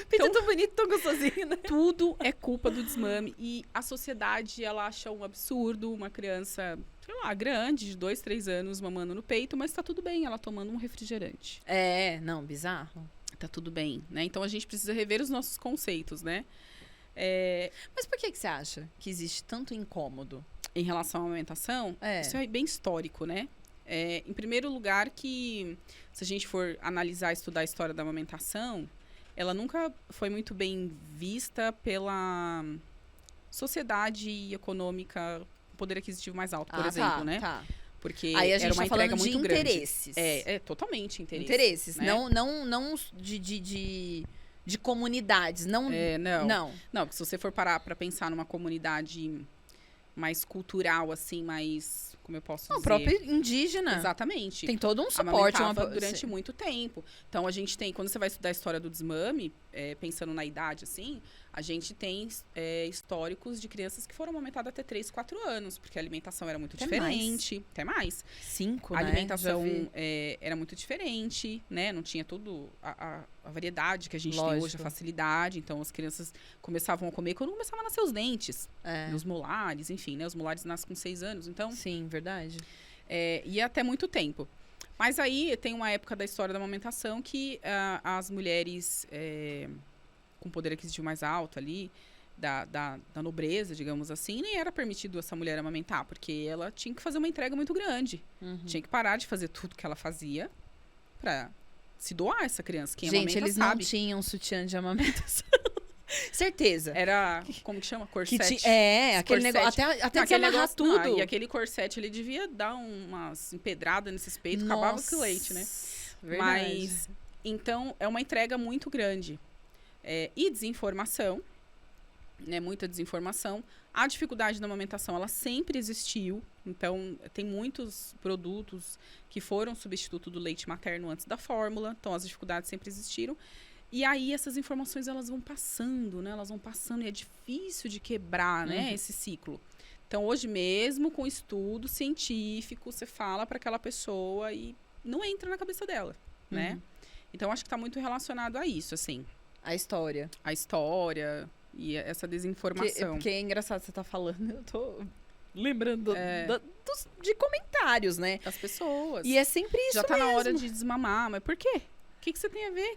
A: Peito é tão bonito, tão gostosinho, né?
B: Tudo é culpa do desmame. E a sociedade, ela acha um absurdo uma criança, sei lá, grande, de 2, 3 anos, mamando no peito, mas tá tudo bem, ela tomando um refrigerante.
A: Não, bizarro.
B: Tá tudo bem, né? Então, a gente precisa rever os nossos conceitos, né?
A: Mas por que você acha que existe tanto incômodo?
B: Em relação à amamentação, isso é bem histórico, né? Em primeiro lugar que, se a gente for analisar, estudar a história da amamentação, ela nunca foi muito bem vista pela sociedade econômica, poder aquisitivo mais alto, por exemplo, né? Porque
A: aí a gente
B: era uma
A: tá falando
B: entrega muito
A: de
B: grande.
A: interesses.
B: Totalmente interesses.
A: Interesses,
B: né?
A: não de comunidades, não.
B: Não, porque se você for parar para pensar numa comunidade mais cultural, assim, mais, como eu posso
A: Não,
B: dizer?
A: próprio indígena.
B: Exatamente.
A: Tem todo um suporte.
B: Amamentava durante muito tempo. Então, a gente tem, quando você vai estudar a história do desmame, pensando na idade, assim, a gente tem históricos de crianças que foram amamentadas até 3, 4 anos, porque a alimentação era muito diferente. Até mais.
A: 5,
B: A
A: né?
B: alimentação era muito diferente, né? Não tinha toda a variedade que a gente tem hoje,
A: Lógico.
B: a facilidade. Então, as crianças começavam a comer quando começavam a nascer os dentes.
A: É.
B: Os molares, enfim, né? Os molares nascem com 6 anos. Então,
A: Sim, verdade.
B: ia até muito tempo. Mas aí tem uma época da história da amamentação que as mulheres com poder aquisitivo mais alto ali, da nobreza, digamos assim, nem era permitido essa mulher amamentar, porque ela tinha que fazer uma entrega muito grande.
A: Uhum.
B: Tinha que parar de fazer tudo que ela fazia pra se doar essa criança. Quem
A: Gente,
B: amamenta
A: eles
B: sabe.
A: não tinham sutiã de amamentação. Certeza.
B: Era, como que chama? Corsete.
A: Aquele
B: Corsete.
A: negócio. Até
B: Não, aquele
A: desamarrar
B: negócio-
A: tudo.
B: não, e aquele corsete, ele devia dar umas empedradas nesses peitos, acabava com o leite, né?
A: Verdade.
B: Mas, então, é uma entrega muito grande. E desinformação, né? Muita desinformação. A dificuldade da amamentação, ela sempre existiu. Então, tem muitos produtos que foram substituto do leite materno antes da fórmula. Então, as dificuldades sempre existiram. E aí, essas informações, elas vão passando, né? Elas vão passando e é difícil de quebrar, né? Esse ciclo. Então, hoje mesmo, com estudo científico, você fala para aquela pessoa e não entra na cabeça dela, né? Então, acho que está muito relacionado a isso, assim.
A: A história.
B: A história e essa desinformação.
A: Porque é engraçado você tá falando, eu tô lembrando de comentários, né?
B: Das pessoas.
A: E é sempre isso
B: Já tá
A: mesmo.
B: na hora de desmamar, mas por quê? O que você tem a ver?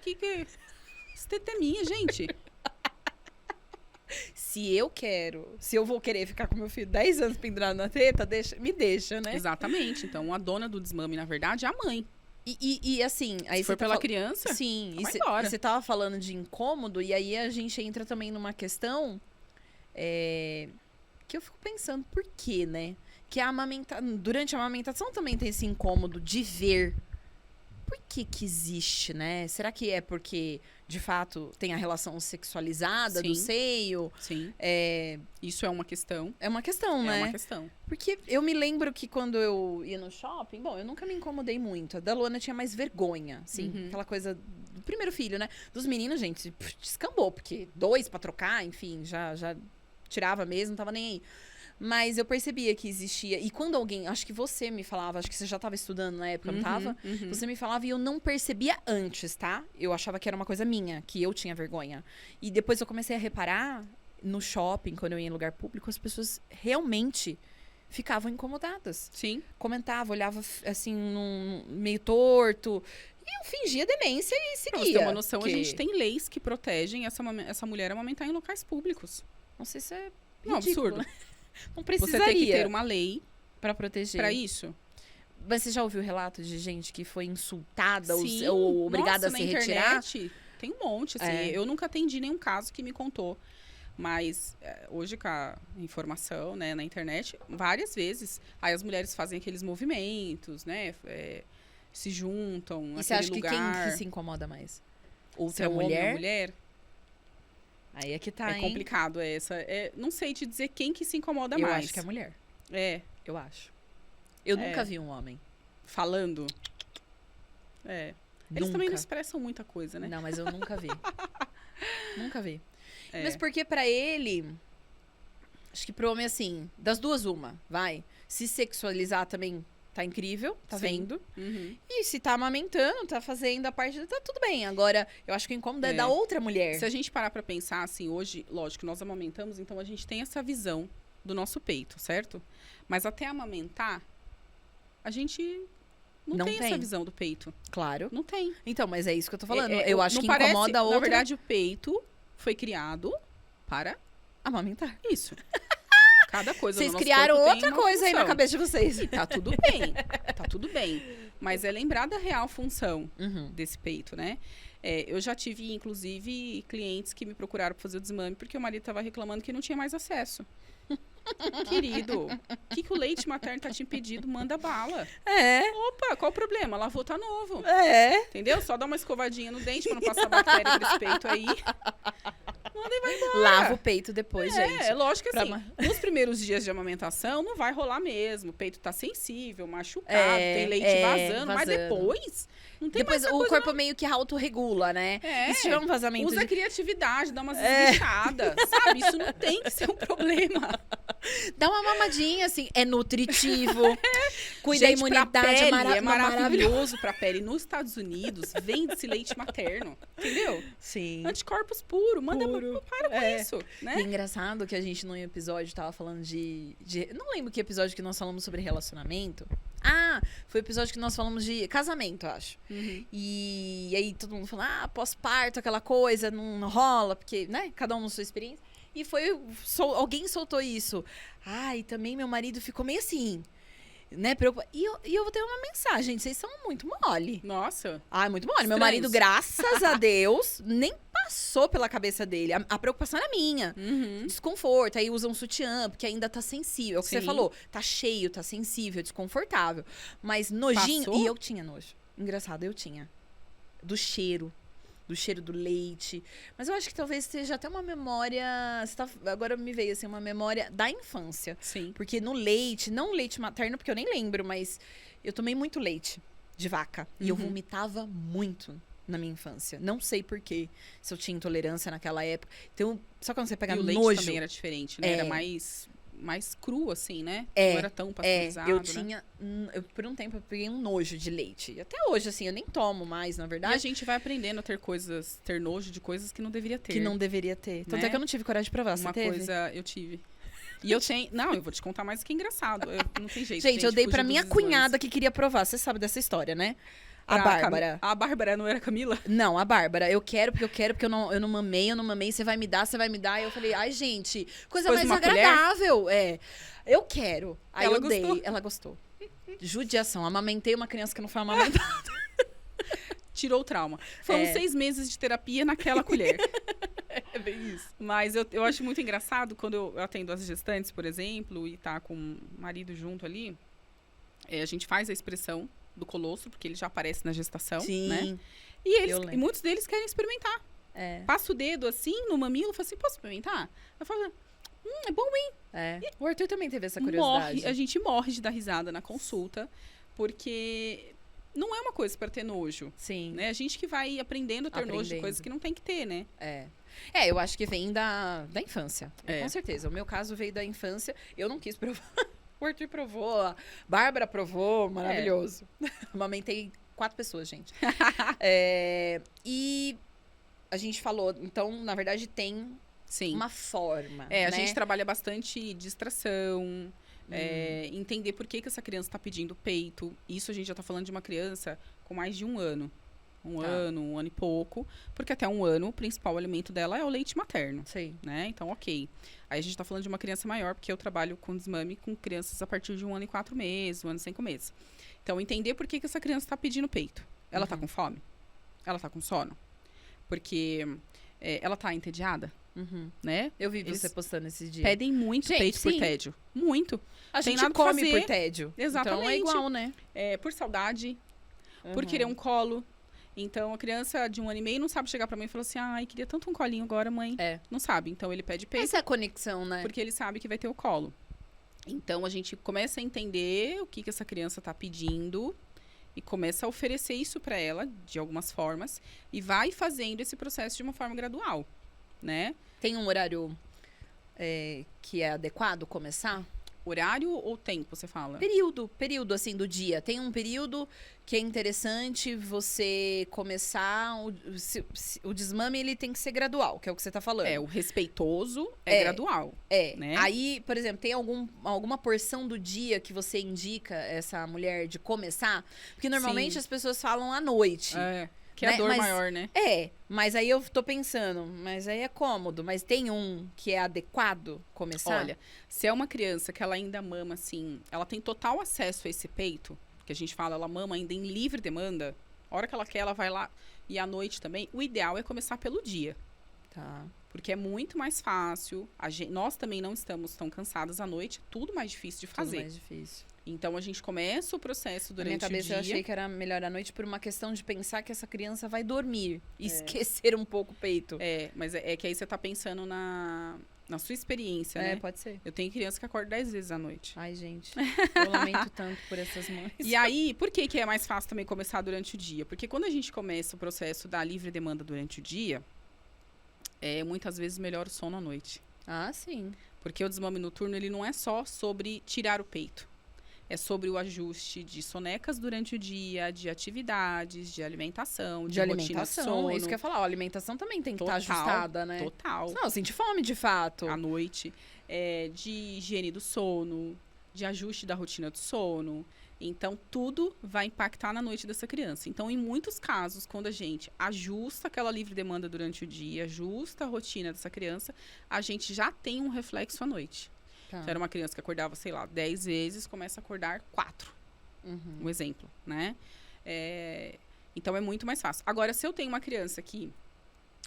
B: Esse teta é minha, gente.
A: Se eu vou querer ficar com meu filho 10 anos pendurado na teta, me deixa, né?
B: Exatamente. Então, a dona do desmame, na verdade, é a mãe.
A: E assim, aí
B: Se for
A: você tá
B: pela criança,
A: sim,
B: vai embora.
A: e você tava falando de incômodo, e aí a gente entra também numa questão que eu fico pensando, por quê, né? Que durante a amamentação também tem esse incômodo de ver. Por que existe, né? Será que é porque, de fato, tem a relação sexualizada do
B: Sim.
A: seio?
B: Sim. Isso é uma questão.
A: É uma questão, né?
B: É uma questão.
A: Porque eu me lembro que quando eu ia no shopping, bom, eu nunca me incomodei muito. A da Luana tinha mais vergonha, assim, aquela coisa do primeiro filho, né? Dos meninos, gente, descambou, porque 2 pra trocar, enfim, já tirava mesmo, não tava nem aí. Mas eu percebia que existia. E quando alguém, acho que você me falava, acho que você já estava estudando na época, não tava? Você me falava e eu não percebia antes, tá? Eu achava que era uma coisa minha, que eu tinha vergonha. E depois eu comecei a reparar no shopping, quando eu ia em lugar público, as pessoas realmente ficavam incomodadas.
B: Sim.
A: Comentava, olhava assim, meio torto. E eu fingia demência e seguia.
B: Pra você ter uma noção,
A: porque-
B: a gente tem leis que protegem essa mulher amamentar em locais públicos.
A: Não sei se é
B: Não,
A: ridículo,
B: absurdo.
A: né? Não
B: Você
A: precisaria
B: tem que ter uma lei
A: pra proteger.
B: pra isso.
A: Mas você já ouviu relatos de gente que foi insultada
B: Sim.
A: ou obrigada
B: Nossa,
A: a se
B: na
A: retirar?
B: internet tem um monte, assim.
A: É.
B: Eu nunca atendi nenhum caso que me contou. Mas hoje, com a informação, né, na internet, várias vezes, aí as mulheres fazem aqueles movimentos, né? Se juntam
A: E
B: naquele
A: você acha
B: lugar.
A: que quem que se incomoda mais?
B: Se
A: Outra
B: é o homem ou a
A: mulher?
B: mulher?
A: Aí é que tá,
B: É
A: hein?
B: complicado não sei te dizer quem que se incomoda
A: Eu
B: mais.
A: acho que é a mulher. Eu acho. Eu nunca vi um homem.
B: Falando. Eles
A: Nunca.
B: também não expressam muita coisa, né?
A: Não, mas eu nunca vi. Nunca vi.
B: É.
A: Mas porque pra ele... Acho que pro homem, assim, das duas uma, vai. Se sexualizar também tá incrível, tá
B: Sim.
A: vendo?
B: Uhum.
A: E se tá amamentando, tá fazendo a parte... Tá tudo bem. Agora, eu acho que o incômodo é da outra mulher.
B: Se a gente parar pra pensar, assim, hoje, lógico, nós amamentamos, então a gente tem essa visão do nosso peito, certo? Mas até amamentar, a gente não tem essa visão do peito.
A: Claro.
B: Não tem.
A: Então, mas é isso que eu tô falando. Eu acho
B: não
A: que
B: parece,
A: incomoda a outra...
B: Na verdade, o peito foi criado para
A: amamentar.
B: isso. Cada coisa
A: Vocês
B: no nosso
A: criaram
B: corpo tem
A: outra
B: uma
A: coisa aí na
B: função.
A: cabeça de vocês.
B: E tá tudo bem. Tá tudo bem. Mas é lembrar da real função
A: Uhum.
B: desse peito, né? Eu já tive, inclusive, clientes que me procuraram para fazer o desmame porque o marido estava reclamando que não tinha mais acesso. Querido, o que o leite materno tá te impedindo? Manda bala. Opa, qual o problema? Lavou, tá novo. Entendeu? Só dá uma escovadinha no dente para não passar bactéria pra esse peito aí. Manda e vai embora.
A: Lava o peito depois, gente.
B: É lógico que
A: Pra
B: assim,
A: ma-
B: nos primeiros dias de amamentação não vai rolar mesmo. O peito tá sensível, machucado, tem leite vazando, mas depois não tem
A: Depois
B: mais essa
A: o
B: coisa,
A: corpo meio que autorregula, né?
B: É.
A: E se tiver um vazamento
B: Usa a
A: de...
B: criatividade, dá umas esguichadas, sabe? Isso não tem que ser um problema.
A: Dá uma mamadinha, assim. É nutritivo. Cuida da
B: Gente, pra
A: imunidade.
B: pele,
A: maravilhoso.
B: é maravilhoso pra pele. Nos Estados Unidos, vende-se leite materno, entendeu?
A: Sim.
B: Anticorpos puro, manda
A: Puro.
B: para com isso,
A: E é
B: né?
A: engraçado que a gente, num episódio, tava falando de... Não lembro que episódio que nós falamos sobre relacionamento. Ah, foi o episódio que nós falamos de casamento, eu acho.
B: Uhum.
A: E aí todo mundo falando, pós-parto, aquela coisa, não rola, porque, né, cada um na sua experiência. E foi, alguém soltou isso. E também meu marido ficou meio assim, né, E eu vou ter uma mensagem, vocês são muito mole.
B: Nossa.
A: Muito mole. Meu
B: Estranhos.
A: marido, graças a Deus, nem passou pela cabeça dele. A preocupação era minha.
B: Uhum.
A: Desconforto, aí usa um sutiã, porque ainda tá sensível. É o que você
B: Sim.
A: falou. Tá cheio, tá sensível, desconfortável. Mas nojinho.
B: Passou?
A: E eu tinha nojo. Engraçado, eu tinha. Do cheiro do leite. Mas eu acho que talvez seja até uma memória. Agora me veio assim, uma memória da infância.
B: Sim.
A: Porque no leite, não leite materno, porque eu nem lembro, mas eu tomei muito leite de vaca. E eu
B: Uhum.
A: vomitava muito na minha infância. Não sei porquê, se eu tinha intolerância naquela época. Então, só quando você pega
B: E o leite
A: nojo.
B: também era diferente, né? Era mais cru, assim, né?
A: É,
B: Não era tão pasteurizado,
A: eu
B: né?
A: tinha. Por um tempo eu peguei um nojo de leite. E até hoje, assim, eu nem tomo mais, na
B: E a
A: verdade.
B: gente vai aprendendo a ter nojo de coisas que não deveria ter.
A: Que não deveria ter. Tanto
B: Né?
A: é que eu não tive coragem de provar. Você
B: Uma
A: teve?
B: coisa eu tive. E eu tenho. Não, eu vou te contar mais o que é engraçado. Não tem jeito.
A: Gente, eu dei pra
B: fugir
A: minha
B: dos exames.
A: cunhada que queria provar. Você sabe dessa história, né? A
B: Pra
A: Bárbara.
B: A Bárbara não era a Camila?
A: Não, a Bárbara. Eu quero, porque eu não mamei, Você vai me dar. E eu falei, ai, gente, coisa
B: Pôs
A: mais
B: uma colher?
A: agradável. Eu quero. Aí
B: Ela
A: eu
B: gostou?
A: dei. Ela gostou. Judiação. Amamentei uma criança que não foi amamentada.
B: Tirou o trauma. Foram 6 meses de terapia naquela colher.
A: É bem isso.
B: Mas eu acho muito engraçado quando eu atendo as gestantes, por exemplo, e tá com o marido junto ali. A gente faz a expressão do colostro, porque ele já aparece na gestação,
A: Sim.
B: né? E
A: Eu lembro.
B: muitos deles querem experimentar. Passa o dedo assim no mamilo e fala assim, posso experimentar? Eu falo, é bom, hein?
A: O Arthur também teve essa curiosidade.
B: A gente morre de dar risada na consulta, porque não é uma coisa para ter nojo,
A: Sim.
B: né? A gente que vai aprendendo a ter nojo de
A: Aprendendo.
B: coisas que não tem que ter, né?
A: Eu acho que vem da infância.
B: É.
A: Com certeza. O meu caso veio da infância. Eu não quis provar. O Arthur provou, a Bárbara provou, maravilhoso. Amamentei 4 pessoas, gente. E a gente falou, então, na verdade, tem
B: Sim.
A: uma forma.
B: A
A: né?
B: gente trabalha bastante distração, entender por que essa criança está pedindo peito. Isso a gente já está falando de uma criança com mais de 1 ano. Um ano e pouco. Porque até 1 ano, o principal alimento dela é o leite materno.
A: Sim.
B: Né? Então, ok. Aí a gente tá falando de uma criança maior, porque eu trabalho com desmame com crianças a partir de 1 ano e 4 meses, 1 ano e 5 meses. Então, entender por que essa criança tá pedindo peito. Ela tá com fome? Ela tá com sono? Porque ela tá entediada, né?
A: Eu vi
B: Eles
A: você postando esses dias.
B: pedem muito
A: Gente,
B: peito por
A: sim.
B: tédio. Muito.
A: A
B: tem
A: gente
B: nada pra
A: come
B: fazer.
A: por tédio.
B: Exatamente.
A: Então é igual, né?
B: Por saudade, por querer um colo. Então, a criança de 1 ano e meio não sabe chegar pra mãe e falar assim, ai, queria tanto um colinho agora, mãe. Não sabe. Então, ele pede peito.
A: Essa é a conexão, né?
B: Porque ele sabe que vai ter o colo. Então, a gente começa a entender o que essa criança tá pedindo e começa a oferecer isso para ela, de algumas formas, e vai fazendo esse processo de uma forma gradual, né?
A: Tem um horário que é adequado começar?
B: Horário ou tempo, você fala?
A: Período, assim, do dia. Tem um período que é interessante você começar... O desmame, ele tem que ser gradual, que é o que você tá falando.
B: O respeitoso é gradual. Né?
A: Aí, por exemplo, tem alguma porção do dia que você indica essa mulher de começar? Porque normalmente
B: Sim.
A: as pessoas falam à noite.
B: Que é a
A: né?
B: dor
A: Mas-
B: maior, né?
A: Mas aí eu tô pensando, mas aí é cômodo. Mas tem um que é adequado começar?
B: Olha, se é uma criança que ela ainda mama, assim, ela tem total acesso a esse peito, que a gente fala, ela mama ainda em livre demanda, a hora que ela quer, ela vai lá, e à noite também, o ideal é começar pelo dia.
A: Tá.
B: Porque é muito mais fácil, nós também não estamos tão cansadas à noite, é tudo mais difícil de
A: Tudo
B: fazer.
A: mais difícil.
B: Então, a gente começa o processo
A: Na minha
B: durante o
A: cabeça
B: dia.
A: eu achei que era melhor à noite por uma questão de pensar que essa criança vai dormir e esquecer um pouco o peito.
B: Mas é que aí você tá pensando na sua experiência, né?
A: Pode ser.
B: Eu tenho criança que acorda 10 vezes à noite.
A: Ai, gente, eu lamento tanto por essas mães.
B: E aí, por que é mais fácil também começar durante o dia? Porque quando a gente começa o processo da livre demanda durante o dia, muitas vezes melhora o sono à noite.
A: Ah, sim.
B: Porque o desmame noturno, ele não é só sobre tirar o peito. É sobre o ajuste de sonecas durante o dia, de atividades, de alimentação, de rotina de sono.
A: Isso que eu ia falar. A alimentação também tem que estar
B: Total,
A: ajustada, né?
B: Total.
A: Não, eu senti fome, de fato.
B: À noite. De higiene do sono, de ajuste da rotina do sono. Então, tudo vai impactar na noite dessa criança. Então, em muitos casos, quando a gente ajusta aquela livre demanda durante o dia, ajusta a rotina dessa criança, a gente já tem um reflexo à noite.
A: Tá.
B: Se era uma criança que acordava, sei lá, 10 vezes, começa a acordar 4. Um exemplo, né? Então, é muito mais fácil. Agora, se eu tenho uma criança que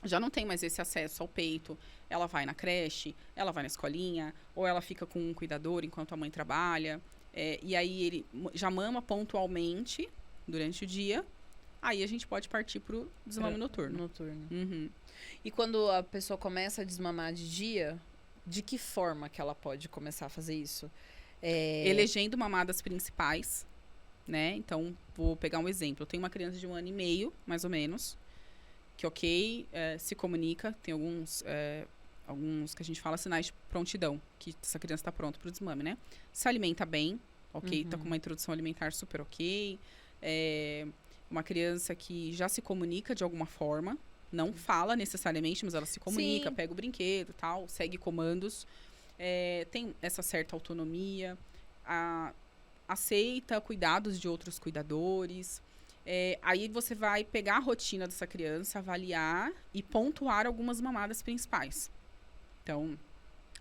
B: já não tem mais esse acesso ao peito, ela vai na creche, ela vai na escolinha, ou ela fica com um cuidador enquanto a mãe trabalha, e aí ele já mama pontualmente durante o dia, aí a gente pode partir pro desmame noturno.
A: E quando a pessoa começa a desmamar de dia, de que forma que ela pode começar a fazer isso?
B: Elegendo mamadas principais, né? Então, vou pegar um exemplo. Eu tenho uma criança de 1 ano e meio, mais ou menos, que, se comunica. Tem alguns que a gente fala sinais de prontidão, que essa criança está pronta para o desmame, né? Se alimenta bem, ok? Tá com uma introdução alimentar super ok. Uma criança que já se comunica de alguma forma, não fala necessariamente, mas ela se comunica,
A: Sim.
B: pega o brinquedo e tal, segue comandos. Tem essa certa autonomia, aceita cuidados de outros cuidadores. Aí você vai pegar a rotina dessa criança, avaliar e pontuar algumas mamadas principais. Então,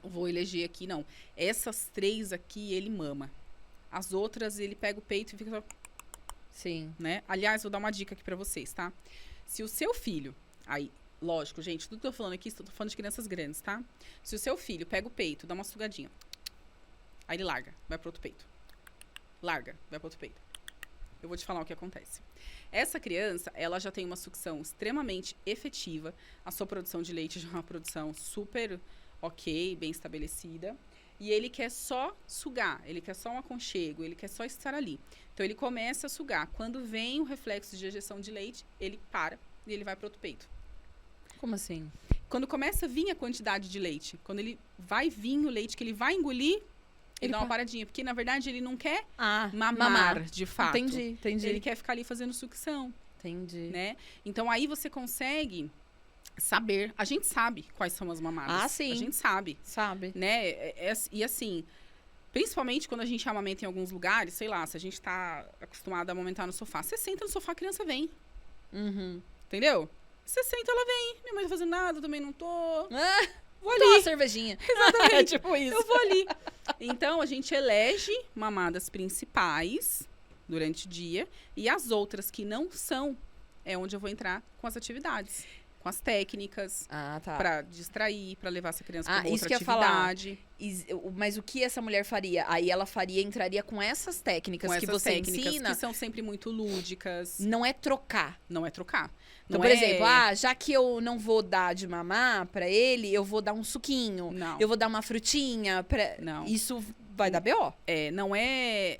B: eu vou eleger aqui, não. Essas 3 aqui, ele mama. As outras, ele pega o peito e fica só...
A: Sim.
B: Né? Aliás, vou dar uma dica aqui pra vocês, tá? Se o seu filho... Aí, lógico, gente, tudo que eu tô falando aqui, estou falando de crianças grandes, tá? Se o seu filho pega o peito, dá uma sugadinha. Aí ele larga, vai pro outro peito. Larga, vai pro outro peito. Eu vou te falar o que acontece. Essa criança, ela já tem uma sucção extremamente efetiva. A sua produção de leite já é uma produção super ok, bem estabelecida. E ele quer só sugar, ele quer só um aconchego, ele quer só estar ali. Então, ele começa a sugar. Quando vem o reflexo de ejeção de leite, ele para e ele vai para outro peito.
A: Como assim?
B: Quando começa a vir a quantidade de leite, quando ele vai vir o leite que ele vai engolir, ele dá uma paradinha. Porque, na verdade, ele não quer mamar, de fato.
A: Entendi.
B: Ele quer ficar ali fazendo sucção.
A: Entendi.
B: Né? Então, aí você consegue saber. A gente sabe quais são as mamadas.
A: Ah, sim.
B: A gente sabe.
A: Sabe?
B: Né? E assim, principalmente quando a gente amamenta em alguns lugares, sei lá, se a gente tá acostumado a amamentar no sofá, você senta no sofá, a criança vem. Entendeu? Você senta, ela vem. Minha mãe tá fazendo nada, eu também não tô. Vou ali.
A: Tô uma cervejinha.
B: Exatamente.
A: É tipo isso.
B: Eu vou ali. Então, a gente elege mamadas principais durante o dia. E as outras que não são, é onde eu vou entrar com as atividades. Com as técnicas.
A: Tá.
B: Pra distrair, pra levar essa criança pra
A: isso
B: outra
A: que eu ia falar.
B: atividade.
A: Mas o que essa mulher faria? Aí ela entraria com essas técnicas
B: Com
A: que
B: essas
A: você
B: técnicas
A: ensina.
B: que são sempre muito lúdicas.
A: Não é trocar.
B: Não é trocar.
A: Então,
B: Não
A: por
B: é...
A: exemplo, já que eu não vou dar de mamar pra ele, eu vou dar um suquinho.
B: Não.
A: Eu vou dar uma frutinha.
B: Não.
A: Isso vai dar B.O.
B: Não é...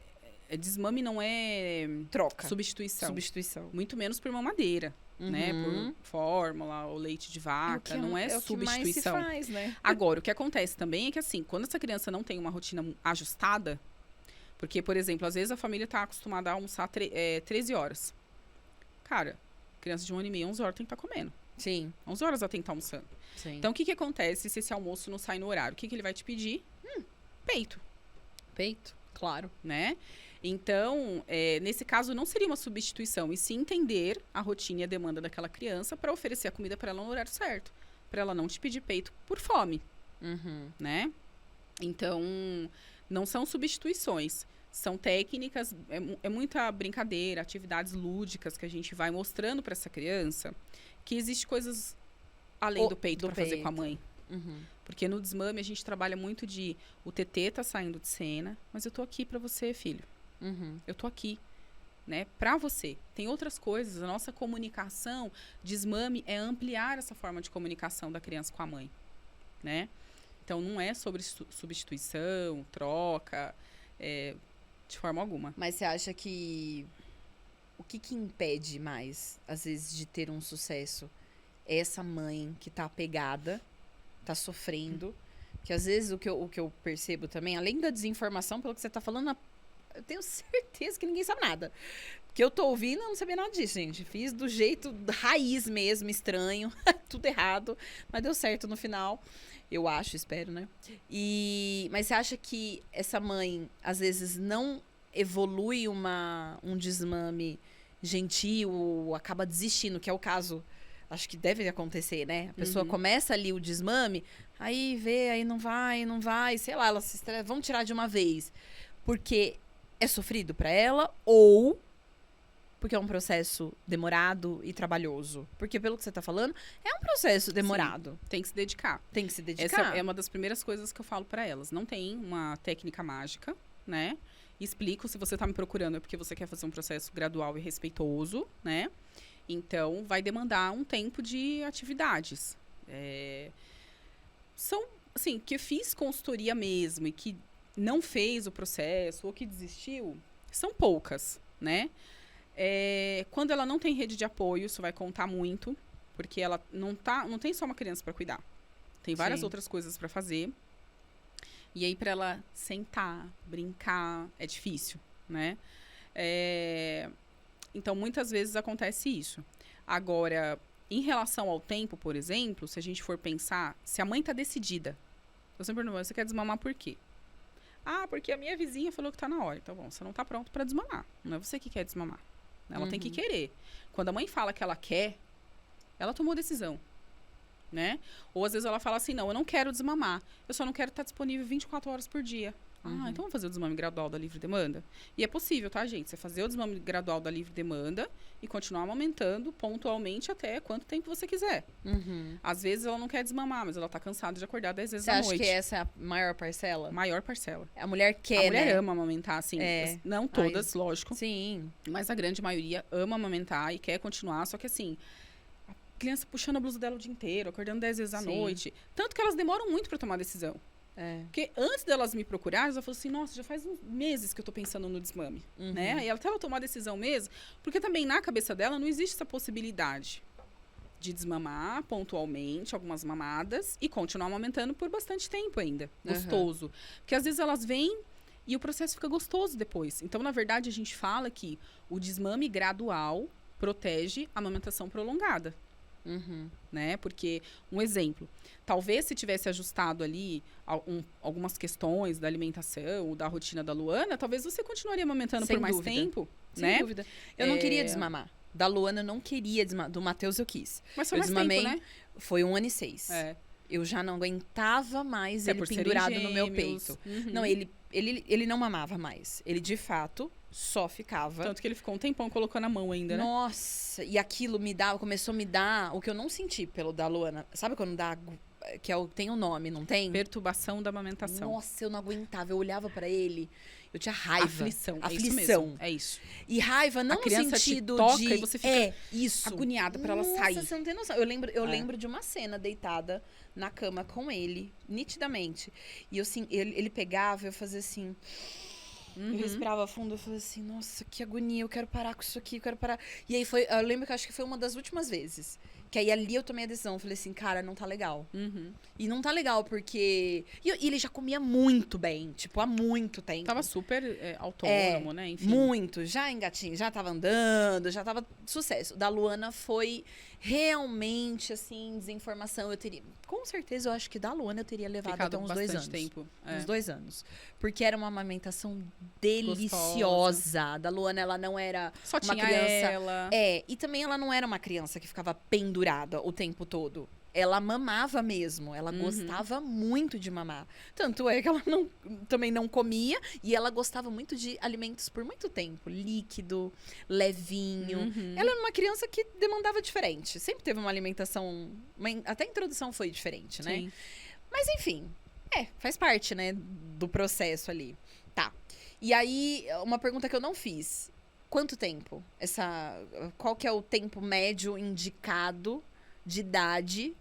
B: Desmame não é...
A: Troca.
B: Substituição. Muito menos por mamadeira. Né? Por fórmula ou leite de vaca. Não é substituição.
A: O que mais se faz, né?
B: Agora, o que acontece também é que, assim, quando essa criança não tem uma rotina ajustada, porque, por exemplo, às vezes a família tá acostumada a almoçar 13 horas. Cara, criança de 1 ano e meio, 11 horas tem que estar comendo.
A: Sim.
B: 11 horas ela tem que estar almoçando.
A: Sim.
B: Então, o que acontece se esse almoço não sai no horário? O que ele vai te pedir? Peito.
A: Peito, claro.
B: Né? Então, nesse caso, não seria uma substituição, e sim entender a rotina e a demanda daquela criança para oferecer a comida para ela no horário certo. Para ela não te pedir peito por fome. Né? Então, não são substituições. São técnicas, é muita brincadeira, atividades lúdicas que a gente vai mostrando para essa criança que existe coisas além do peito para fazer com a mãe. Porque no desmame a gente trabalha muito o TT tá saindo de cena, mas eu tô aqui para você, filho. Eu tô aqui, né, pra você. Tem outras coisas. A nossa comunicação, desmame, é ampliar essa forma de comunicação da criança com a mãe, né? Então, não é sobre substituição, troca, de forma alguma.
A: Mas você acha que o que impede mais, às vezes, de ter um sucesso? É essa mãe que tá apegada, tá sofrendo. Que às vezes o que eu percebo também, além da desinformação, pelo que você tá falando, eu tenho certeza que ninguém sabe nada. Que eu tô ouvindo, eu não sabia nada disso, gente. Fiz do jeito raiz mesmo, estranho, tudo errado, mas deu certo no final. Eu acho, espero, né? Mas você acha que essa mãe, às vezes, não evolui um desmame gentil, ou acaba desistindo, que é o caso, acho que deve acontecer, né? A pessoa começa ali o desmame, aí vê, aí não vai, sei lá, ela se estressa, vamos tirar de uma vez. Porque é sofrido pra ela, ou porque é um processo demorado e trabalhoso? Porque, pelo que você tá falando, é um processo demorado.
B: Sim, tem que se dedicar.
A: Tem que se dedicar.
B: Essa é uma das primeiras coisas que eu falo pra elas. Não tem uma técnica mágica, né? Explico, se você tá me procurando é porque você quer fazer um processo gradual e respeitoso, né? Então, vai demandar um tempo de atividades. São, assim, que fiz consultoria mesmo e que não fez o processo ou que desistiu, são poucas, né? Quando ela não tem rede de apoio, isso vai contar muito, porque ela não tem só uma criança para cuidar. Tem várias outras coisas para fazer. E aí, para ela sentar, brincar, é difícil, né? Então, muitas vezes acontece isso. Agora, em relação ao tempo, por exemplo, se a gente for pensar, se a mãe tá decidida, eu sempre pergunto, você quer desmamar por quê? Ah, porque a minha vizinha falou que tá na hora. Então, bom, você não tá pronto para desmamar. Não é você que quer desmamar. Ela tem que querer. Quando a mãe fala que ela quer, ela tomou decisão, né? Ou às vezes ela fala assim, não, eu não quero desmamar. Eu só não quero estar disponível 24 horas por dia. Ah, então vamos fazer o desmame gradual da livre demanda? E é possível, tá, gente? Você fazer o desmame gradual da livre demanda e continuar amamentando pontualmente até quanto tempo você quiser. Às vezes ela não quer desmamar, mas ela tá cansada de acordar 10 vezes à noite.
A: Você acha que essa é a maior parcela?
B: Maior parcela.
A: A mulher quer,
B: A mulher
A: né?
B: ama amamentar, assim. Não todas, lógico.
A: Sim.
B: Mas a grande maioria ama amamentar e quer continuar. Só que assim, a criança puxando a blusa dela o dia inteiro, acordando 10 vezes à noite. Tanto que elas demoram muito pra tomar decisão. Porque antes delas me procurarem, elas falaram assim, nossa, já faz uns meses que eu tô pensando no desmame, né? E até ela tomar a decisão mesmo, porque também na cabeça dela não existe essa possibilidade de desmamar pontualmente, algumas mamadas, e continuar amamentando por bastante tempo ainda, gostoso. Porque às vezes elas vêm e o processo fica gostoso depois. Então, na verdade, a gente fala que o desmame gradual protege a amamentação prolongada. Né? Porque, um exemplo, talvez se tivesse ajustado ali algumas questões da alimentação ou da rotina da Luana, talvez você continuaria amamentando por mais tempo, né?
A: Sem dúvida. Eu não queria desmamar. Da Luana eu não queria desmamar. Do Matheus eu quis.
B: Mas foi
A: eu
B: mais
A: desmamei,
B: tempo, né?
A: Foi 1 ano e 6. Eu já não aguentava mais ele pendurado no meu peito. Não, ele não mamava mais. Ele, de fato, só ficava.
B: Tanto que ele ficou um tempão colocando a mão ainda, né?
A: Nossa, e aquilo começou a me dar o que eu não senti pelo da Luana. Sabe quando dá, que tem um nome, não tem?
B: Perturbação da amamentação.
A: Nossa, eu não aguentava. Eu olhava pra ele, eu tinha raiva.
B: Aflição.
A: Aflição.
B: É isso mesmo. É isso.
A: E raiva não
B: a criança
A: no sentido
B: te toca
A: de...
B: e você fica
A: isso.
B: agoniada pra ela sair.
A: Nossa, você não tem noção. Eu lembro de uma cena deitada na cama com ele, nitidamente. E eu, assim, ele pegava, eu fazia assim... Eu respirava fundo, eu falei assim, nossa, que agonia, eu quero parar com isso aqui, eu quero parar. E aí eu lembro que acho que foi uma das últimas vezes. Que aí ali eu tomei a decisão, eu falei assim, cara, não tá legal. E não tá legal porque... E ele já comia muito bem, tipo, há muito tempo.
B: Tava super autônomo, né? Enfim.
A: Muito, já engatinho, já tava andando, já tava sucesso. Da Luana foi realmente, assim, desinformação. Eu teria, com certeza, eu acho que da Luana eu teria levado até uns 2 anos.
B: Tempo.
A: Uns 2 anos. Porque era uma amamentação deliciosa. Da Luana, ela não era
B: só
A: uma
B: tinha
A: criança...
B: ela.
A: E também ela não era uma criança que ficava pendurada o tempo todo. Ela mamava mesmo, ela gostava muito de mamar. Tanto é que ela também não comia e ela gostava muito de alimentos por muito tempo. Líquido, levinho. Ela era uma criança que demandava diferente. Sempre teve uma alimentação... até a introdução foi diferente, né?
B: Sim.
A: Mas enfim, faz parte, né, do processo ali. Tá. E aí, uma pergunta que eu não fiz. Quanto tempo? Qual que é o tempo médio indicado de idade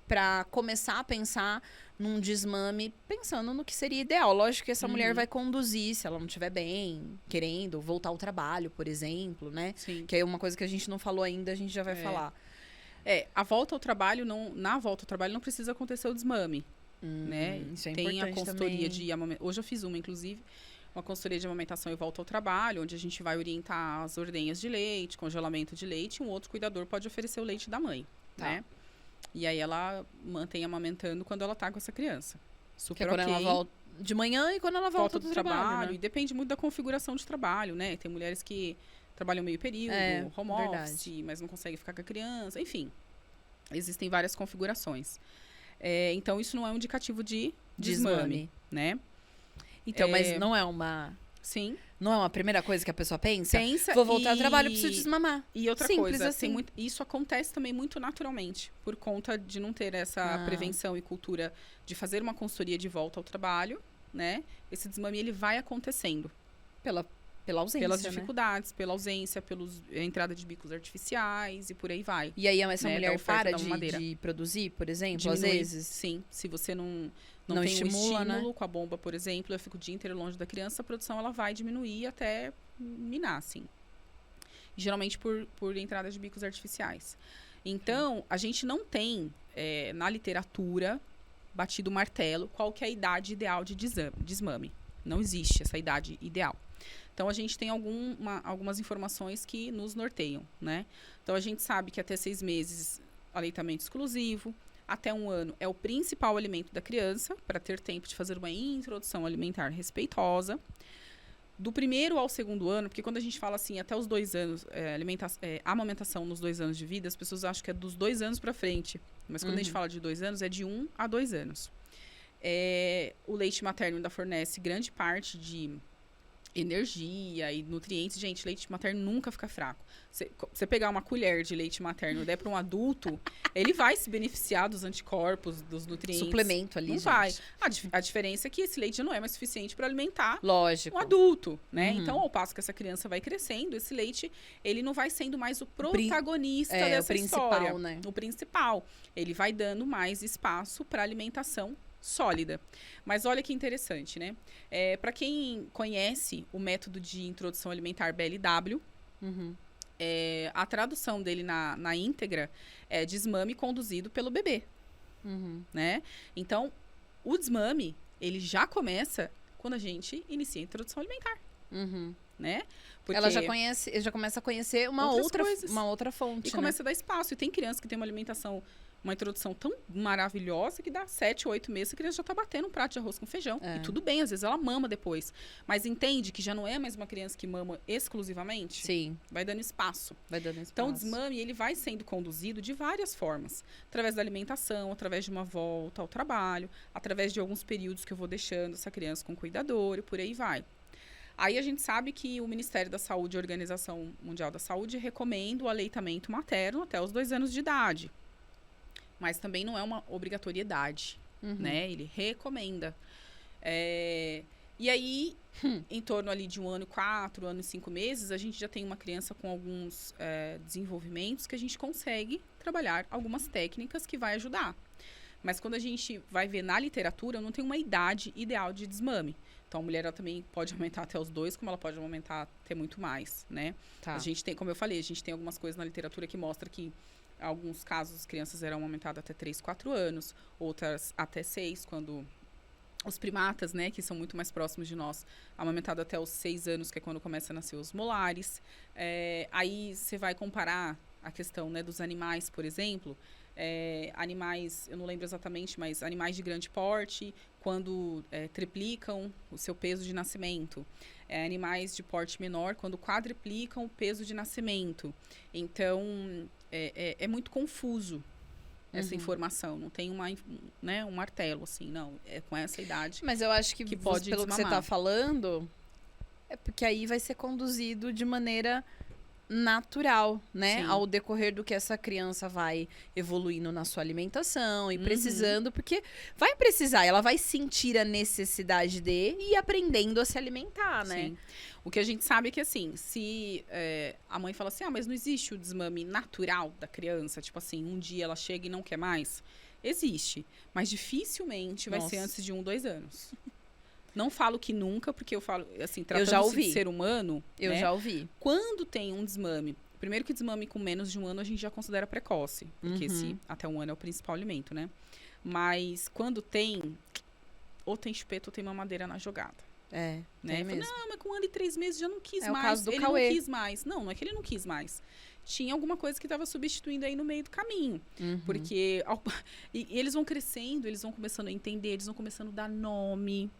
A: para começar a pensar num desmame, pensando no que seria ideal? Lógico que essa mulher vai conduzir, se ela não estiver bem, querendo voltar ao trabalho, por exemplo, né?
B: Sim.
A: Que é uma coisa que a gente não falou ainda, a gente já vai falar.
B: A volta ao trabalho, na volta ao trabalho não precisa acontecer o desmame, né?
A: Isso é
B: Tem a
A: importante
B: consultoria
A: também.
B: de amamentação. Hoje eu fiz uma, inclusive, uma consultoria de amamentação e volta ao trabalho, onde a gente vai orientar as ordenhas de leite, congelamento de leite, e um outro cuidador pode oferecer o leite da mãe, né? E aí ela mantém amamentando quando ela tá com essa criança. Super
A: Que é quando ela volta de manhã e quando ela volta do trabalho, né?
B: E depende muito da configuração de trabalho, né? Tem mulheres que trabalham meio período, home office, mas não conseguem ficar com a criança. Enfim, existem várias configurações. Então, isso não é um indicativo de desmame, né?
A: Então, mas não é uma...
B: Sim.
A: Não é uma primeira coisa que a pessoa pensa?
B: Vou
A: voltar ao trabalho, preciso desmamar.
B: E outra
A: Simples
B: coisa,
A: assim.
B: isso acontece também muito naturalmente, por conta de não ter essa prevenção e cultura de fazer uma consultoria de volta ao trabalho, né? Esse desmame, ele vai acontecendo.
A: Pela ausência,
B: pelas
A: né?
B: dificuldades, pela ausência, pela entrada de bicos artificiais e por aí vai.
A: E aí essa mulher para
B: de
A: de produzir, por exemplo,
B: diminui,
A: às vezes?
B: Sim, se você não
A: Não
B: tem
A: estimula,
B: um estímulo,
A: né?
B: com a bomba, por exemplo, eu fico o dia inteiro longe da criança, a produção ela vai diminuir até minar, assim. Geralmente por entrada de bicos artificiais. Então, a gente não tem, na literatura, batido o martelo, qual que é a idade ideal de desmame. Não existe essa idade ideal. Então, a gente tem algumas informações que nos norteiam, né? Então, a gente sabe que até 6 meses, aleitamento exclusivo. Até 1 ano é o principal alimento da criança, para ter tempo de fazer uma introdução alimentar respeitosa. Do 1º ao 2º ano, porque quando a gente fala assim, até os 2 anos, amamentação nos 2 anos de vida, as pessoas acham que é dos 2 anos para frente. Mas quando a gente fala de 2 anos, é de 1 a 2 anos. O leite materno ainda fornece grande parte de energia e nutrientes. Gente, leite materno nunca fica fraco. Você pegar uma colher de leite materno e der para um adulto, ele vai se beneficiar dos anticorpos, dos nutrientes.
A: Suplemento ali,
B: não
A: gente.
B: vai. A diferença é que esse leite já não é mais suficiente para alimentar
A: Lógico.
B: um adulto, né? Então, ao passo que essa criança vai crescendo, esse leite, ele não vai sendo mais o protagonista dessa história.
A: Né?
B: O principal. Ele vai dando mais espaço para alimentação sólida. Mas olha que interessante, né? Para quem conhece o método de introdução alimentar BLW, a tradução dele na íntegra é desmame conduzido pelo bebê, né? Então, o desmame, ele já começa quando a gente inicia a introdução alimentar, né? Porque
A: ela já começa a conhecer uma outra fonte,
B: e começa a dar espaço. E tem criança que tem uma introdução tão maravilhosa que dá 7, 8 meses, a criança já tá batendo um prato de arroz com feijão. E tudo bem, às vezes ela mama depois. Mas entende que já não é mais uma criança que mama exclusivamente?
A: Sim.
B: Vai dando espaço. Então, o desmame, ele vai sendo conduzido de várias formas. Através da alimentação, através de uma volta ao trabalho, através de alguns períodos que eu vou deixando essa criança com cuidador e por aí vai. Aí a gente sabe que o Ministério da Saúde e a Organização Mundial da Saúde recomenda o aleitamento materno até os 2 anos de idade. Mas também não é uma obrigatoriedade, né? Ele recomenda. E aí, em torno ali de 1 ano e 4, 1 ano e 5 meses, a gente já tem uma criança com alguns desenvolvimentos que a gente consegue trabalhar algumas técnicas que vai ajudar. Mas quando a gente vai ver na literatura, não tem uma idade ideal de desmame. Então, a mulher ela também pode aumentar até os 2, como ela pode aumentar até muito mais, né?
A: Tá.
B: A gente tem, como eu falei, a gente tem algumas coisas na literatura que mostra que alguns casos, as crianças eram aumentadas até 3, 4 anos, outras até 6, quando os primatas, né, que são muito mais próximos de nós, amamentado até os 6 anos, que é quando começa a nascer os molares. Aí você vai comparar a questão, né, dos animais, por exemplo, animais, eu não lembro exatamente, mas animais de grande porte, quando triplicam o seu peso de nascimento. Animais de porte menor, quando quadriplicam o peso de nascimento. Então, é muito confuso essa informação. Não tem um martelo, assim, não. É com essa idade.
A: Mas eu acho que
B: pode
A: pelo que você está falando, é porque aí vai ser conduzido de maneira natural, né?
B: Sim.
A: Ao decorrer do que essa criança vai evoluindo na sua alimentação e precisando, porque vai precisar, ela vai sentir a necessidade de e ir aprendendo a se alimentar, né?
B: Sim. O que a gente sabe é que, assim, se a mãe fala assim, mas não existe o desmame natural da criança, tipo assim, um dia ela chega e não quer mais, existe, mas dificilmente vai ser antes de 1, 2 anos. Não falo que nunca, porque eu falo, assim, tratando-se de ser humano,
A: Eu
B: né,
A: já ouvi.
B: quando tem um desmame, primeiro que desmame com menos de 1 ano a gente já considera precoce, porque se até 1 ano é o principal alimento, né? Mas quando tem, ou tem chupeta ou tem mamadeira na jogada.
A: É,
B: Né?
A: mesmo.
B: Não, mas com 1 ano e 3 meses já não quis
A: É o
B: mais.
A: caso do
B: ele
A: Cauê.
B: não quis mais. Não é que ele não quis mais. Tinha alguma coisa que estava substituindo aí no meio do caminho. Porque e eles vão crescendo, eles vão começando a entender, eles vão começando a dar nome,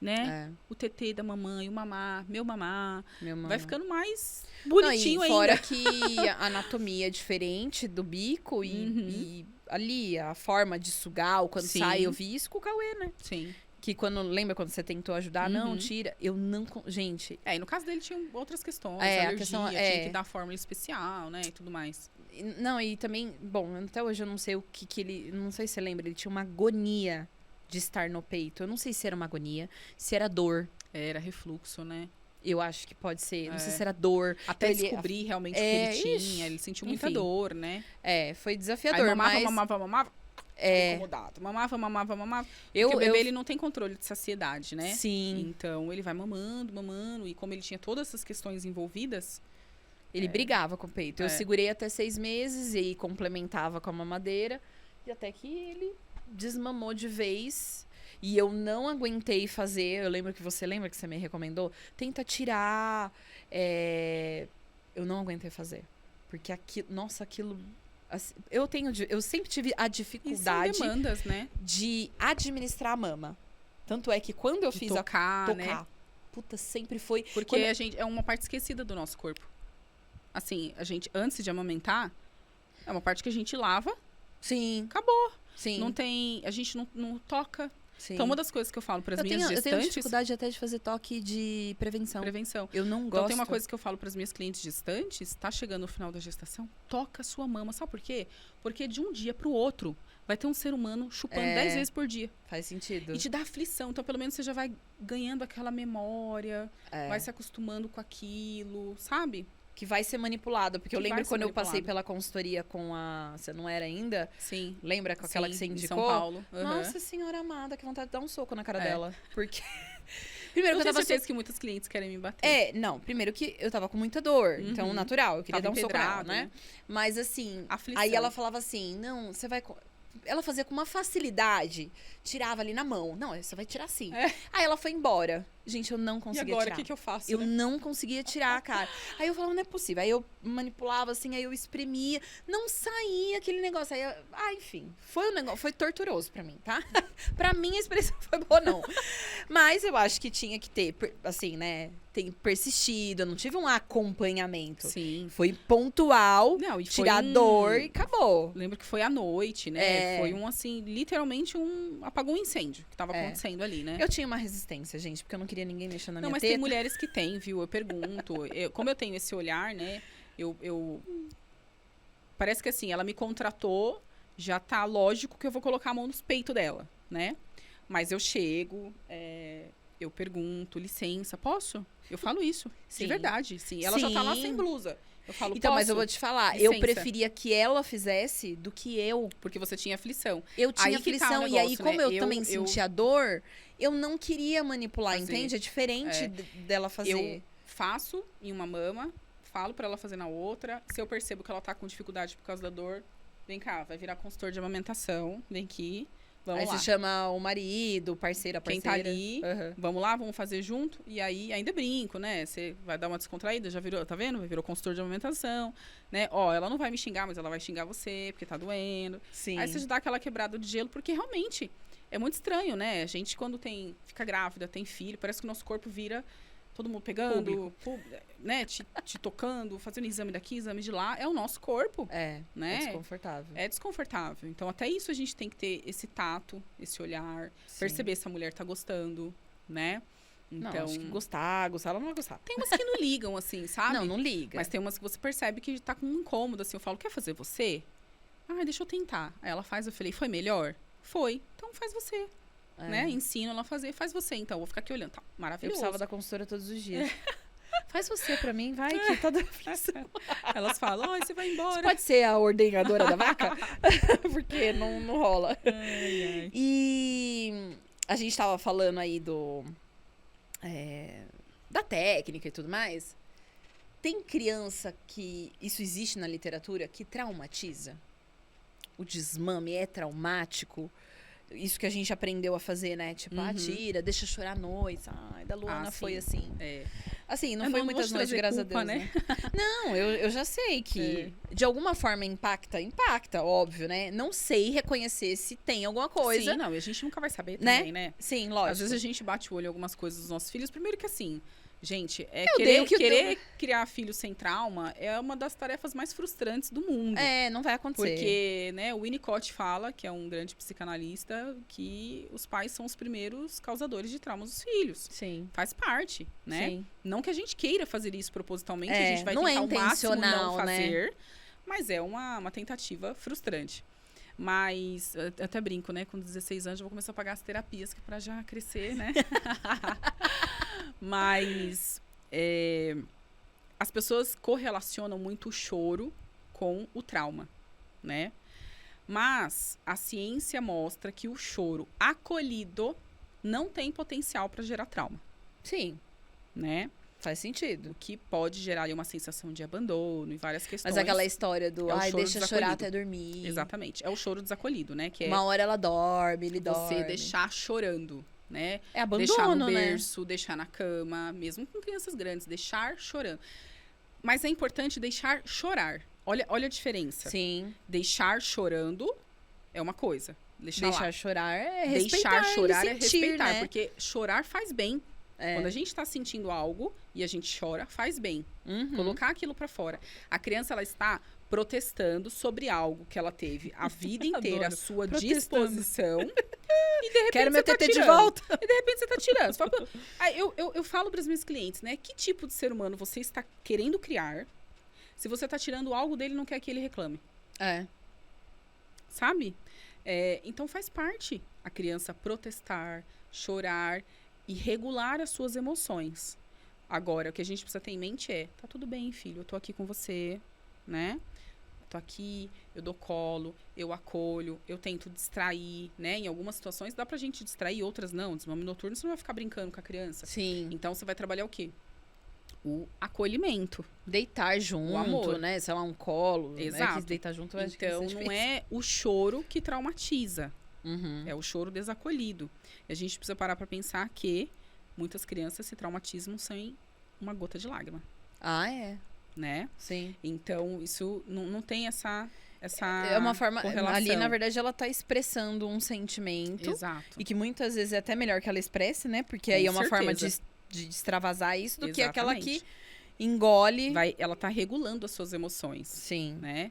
B: né? O TT da mamãe, o mamá, meu mamá. Vai ficando mais bonitinho
A: não, e fora
B: ainda.
A: que a anatomia é diferente do bico e ali a forma de sugar, ou quando
B: Sim.
A: sai, eu vi isso com o Cauê, né?
B: Sim.
A: Que lembra quando você tentou ajudar? Não, tira. Eu não, gente...
B: E no caso dele tinha outras questões,
A: a
B: alergia,
A: questão
B: tinha que dar fórmula especial, né, e tudo mais.
A: Não, e também, bom, até hoje eu não sei o que ele... Não sei se você lembra, ele tinha uma agonia de estar no peito. Eu não sei se era uma agonia, se era dor.
B: Era refluxo, né?
A: Eu acho que pode ser. Não sei se era dor.
B: Até
A: Ele-
B: descobrir realmente o que ele tinha. Ele sentiu muita
A: enfim.
B: dor, né?
A: Foi
B: Aí
A: desafiador,
B: mamava,
A: mas...
B: mamava. Incomodado. Mamava. Porque o bebê, ele não tem controle de saciedade, né?
A: Sim.
B: Então, ele vai mamando. E como ele tinha todas essas questões envolvidas...
A: Ele brigava com o peito. Eu
B: É.
A: segurei até 6 meses e aí complementava com a mamadeira. E até que ele desmamou de vez. E eu não aguentei fazer. Eu lembro que você lembra que você me recomendou? Tenta tirar. Eu não aguentei fazer. Porque aquilo. Nossa, aquilo. Assim, eu sempre tive a
B: E são
A: dificuldade
B: demandas, né?
A: de administrar a mama. Tanto é que quando eu
B: De
A: fiz
B: tocar, né?
A: tocar, puta, sempre foi.
B: Porque
A: Quando-
B: a gente é uma parte esquecida do nosso corpo. Assim, a gente, antes de amamentar, é uma parte que a gente lava,
A: Sim,
B: acabou.
A: sim.
B: Não tem, a gente não toca.
A: Sim.
B: Então, uma das coisas que eu falo para as minhas
A: eu tenho
B: gestantes...
A: dificuldade até de fazer toque de prevenção.
B: Prevenção.
A: Eu não
B: Então,
A: gosto.
B: tem uma coisa que eu falo para as minhas clientes gestantes, tá chegando no final da gestação, toca a sua mama. Sabe por quê? Porque de um dia para o outro, vai ter um ser humano chupando 10 vezes por dia.
A: Faz sentido.
B: E te dá aflição. Então, pelo menos, você já vai ganhando aquela memória, vai se acostumando com aquilo, sabe?
A: Que vai ser manipulado. Porque eu
B: Que
A: lembro
B: vai ser
A: quando eu passei
B: manipulado.
A: pela consultoria com a... Você não era ainda?
B: Sim.
A: Lembra com aquela
B: Sim,
A: que você
B: em
A: indicou?
B: São Paulo.
A: Nossa senhora amada, que vontade de dar um soco na cara
B: É.
A: dela. Porque...
B: Eu
A: Primeiro que eu
B: tenho
A: tava...
B: certeza que muitos clientes querem me bater.
A: Não. Primeiro que eu tava com muita dor. Então, natural. Eu queria
B: Tava
A: dar um soco nela,
B: empedrado,
A: né? Mas assim...
B: Aflição.
A: Aí ela falava assim, não, você vai... Ela fazia com uma facilidade, tirava ali na mão. Não, você vai tirar sim. Aí ela foi embora. Gente, eu não
B: E
A: conseguia
B: agora,
A: tirar.
B: o que eu faço?
A: Eu
B: né?
A: não conseguia tirar, cara. Aí eu falava, não é possível. Aí eu manipulava assim, aí eu espremia. Não saía aquele negócio. Aí enfim. Foi um negócio, foi torturoso pra mim, tá? Pra mim a experiência foi boa, não. Mas eu acho que tinha que ter, assim, né? Tem persistido. Eu não tive um acompanhamento.
B: Sim.
A: Foi pontual,
B: Não, e
A: tirar
B: foi
A: dor e acabou.
B: Lembro que foi à noite, né? Foi assim, literalmente apagou um incêndio que tava acontecendo ali, né?
A: Eu tinha uma resistência, gente, porque eu não queria ninguém mexendo na
B: Não,
A: minha
B: mas
A: teta.
B: tem mulheres que têm, viu? Eu pergunto. Como eu tenho esse olhar, né? Parece que assim, ela me contratou, já tá lógico que eu vou colocar a mão nos peitos dela, né? Mas eu chego, eu pergunto, licença, posso? Eu falo isso,
A: Sim.
B: de verdade, sim. Ela já tá lá
A: Sim.
B: sem blusa. Eu falo,
A: Então, mas
B: posso?
A: eu vou te falar, eu
B: Licença.
A: preferia que ela fizesse do que eu.
B: Porque você tinha aflição.
A: Eu tinha
B: Aí que tá o
A: aflição, e aí,
B: negócio,
A: como
B: né?
A: eu também sentia dor, eu não queria manipular,
B: Fazer.
A: entende? É diferente dela fazer.
B: Eu faço em uma mama, falo pra ela fazer na outra. Se eu percebo que ela tá com dificuldade por causa da dor, vem cá, vai virar consultor de amamentação, vem aqui, vamos
A: Aí
B: lá.
A: você chama o marido, o parceiro, a
B: Quem
A: parceira.
B: tá ali,
A: Aham.
B: vamos lá, vamos fazer junto. E aí, ainda brinco, né? Você vai dar uma descontraída, já virou, tá vendo? Virou consultor de amamentação, né? Ó, ela não vai me xingar, mas ela vai xingar você, porque tá doendo.
A: Sim.
B: Aí você já dá aquela quebrada de gelo, porque realmente é muito estranho, né? A gente, quando fica grávida, tem filho, parece que o nosso corpo vira todo mundo pegando, né? Te tocando, fazendo exame daqui, exame de lá. É o nosso corpo,
A: É
B: né?
A: desconfortável.
B: É desconfortável. Então, até isso a gente tem que ter esse tato, esse olhar,
A: Sim.
B: perceber se a mulher tá gostando, né?
A: Não,
B: Então,
A: acho que gostar, ela não vai gostar.
B: tem umas que não ligam, assim, sabe?
A: Não liga.
B: Mas tem umas que você percebe que tá com um incômodo, assim. Eu falo, quer fazer você? Ah, deixa eu tentar. Aí ela faz, eu falei, foi melhor? Foi. Então faz você, né? Ensino ela a fazer, faz você. Então, vou ficar aqui olhando. Tá,
A: Eu
B: maravilhoso.
A: precisava da consultora todos os dias. Faz você pra mim, vai, que tá dando aflição.
B: Elas falam, ai, você vai embora.
A: Você pode ser a ordenhadora da vaca? Porque não rola.
B: Ai, ai.
A: E a gente tava falando aí da técnica e tudo mais. Tem criança que, isso existe na literatura, que traumatiza? O desmame é traumático? Isso que a gente aprendeu a fazer, né? Tipo, tira, deixa chorar à noite. Ai, da Luana foi assim. Assim, não foi muitas noites, graças a Deus, né? Não, eu já sei que de alguma forma impacta, óbvio, né? Não sei reconhecer se tem alguma coisa.
B: Sim, não, e a gente nunca vai saber também, né?
A: Sim, lógico.
B: Às vezes a gente bate o olho em algumas coisas dos nossos filhos. Primeiro que assim, gente, querer criar filho sem trauma é uma das tarefas mais frustrantes do mundo.
A: Não vai acontecer.
B: Porque, né, o Winnicott fala, que é um grande psicanalista, que os pais são os primeiros causadores de traumas dos filhos.
A: Sim.
B: Faz parte, né?
A: Sim.
B: Não que a gente queira fazer isso propositalmente, a gente vai
A: não
B: tentar ao máximo não
A: intencional,
B: fazer, mas é uma tentativa frustrante. Mas, eu até brinco, né? Com 16 anos eu vou começar a pagar as terapias, que é pra já crescer, né? Mas as pessoas correlacionam muito o choro com o trauma, né? Mas a ciência mostra que o choro acolhido não tem potencial para gerar trauma.
A: Sim.
B: Né?
A: Faz sentido.
B: O que pode gerar ali uma sensação de abandono e várias questões.
A: Mas aquela história do, deixa chorar até dormir.
B: Exatamente. É o choro desacolhido, né? Que
A: uma hora ela dorme, ele dorme.
B: Você deixar chorando, né?
A: É abandono,
B: deixar no berço, deixar na cama, mesmo com crianças grandes, deixar chorando. Mas é importante deixar chorar. Olha a diferença.
A: Sim.
B: Deixar chorando é uma coisa. Deixar
A: chorar é respeitar.
B: Deixar chorar
A: sentir,
B: é respeitar,
A: né?
B: porque chorar faz bem. Quando a gente tá sentindo algo e a gente chora, faz bem. Colocar aquilo pra fora. A criança, ela está protestando sobre algo que ela teve a vida inteira à sua disposição. E de repente
A: quero meu TT
B: tirando.
A: De volta.
B: E de repente você tá tirando. Você fala, eu falo para os meus clientes, né? Que tipo de ser humano você está querendo criar se você tá tirando algo dele e não quer que ele reclame? Sabe? Então faz parte a criança protestar, chorar e regular as suas emoções. Agora, o que a gente precisa ter em mente tá tudo bem, filho, eu tô aqui com você, né? Eu tô aqui, eu dou colo, eu acolho, eu tento distrair, né? Em algumas situações dá pra gente distrair, outras não. Desmame noturno, você não vai ficar brincando com a criança.
A: Sim.
B: Então, você vai trabalhar o quê? O acolhimento.
A: Deitar junto,
B: o amor.
A: Né? Sei lá, um colo.
B: Exato.
A: Né? Deitar junto, eu acho que
B: então, não é o choro que traumatiza. É o choro desacolhido. E a gente precisa parar para pensar que muitas crianças se traumatizam sem uma gota de lágrima. Né?
A: Sim.
B: Então, isso não tem essa
A: é uma forma...
B: correlação.
A: Ali, na verdade, ela tá expressando um sentimento.
B: Exato.
A: E que muitas vezes é até melhor que ela expresse, né? Porque aí é uma forma de extravasar isso do que aquela que engole.
B: Ela tá regulando as suas emoções.
A: Sim.
B: Né?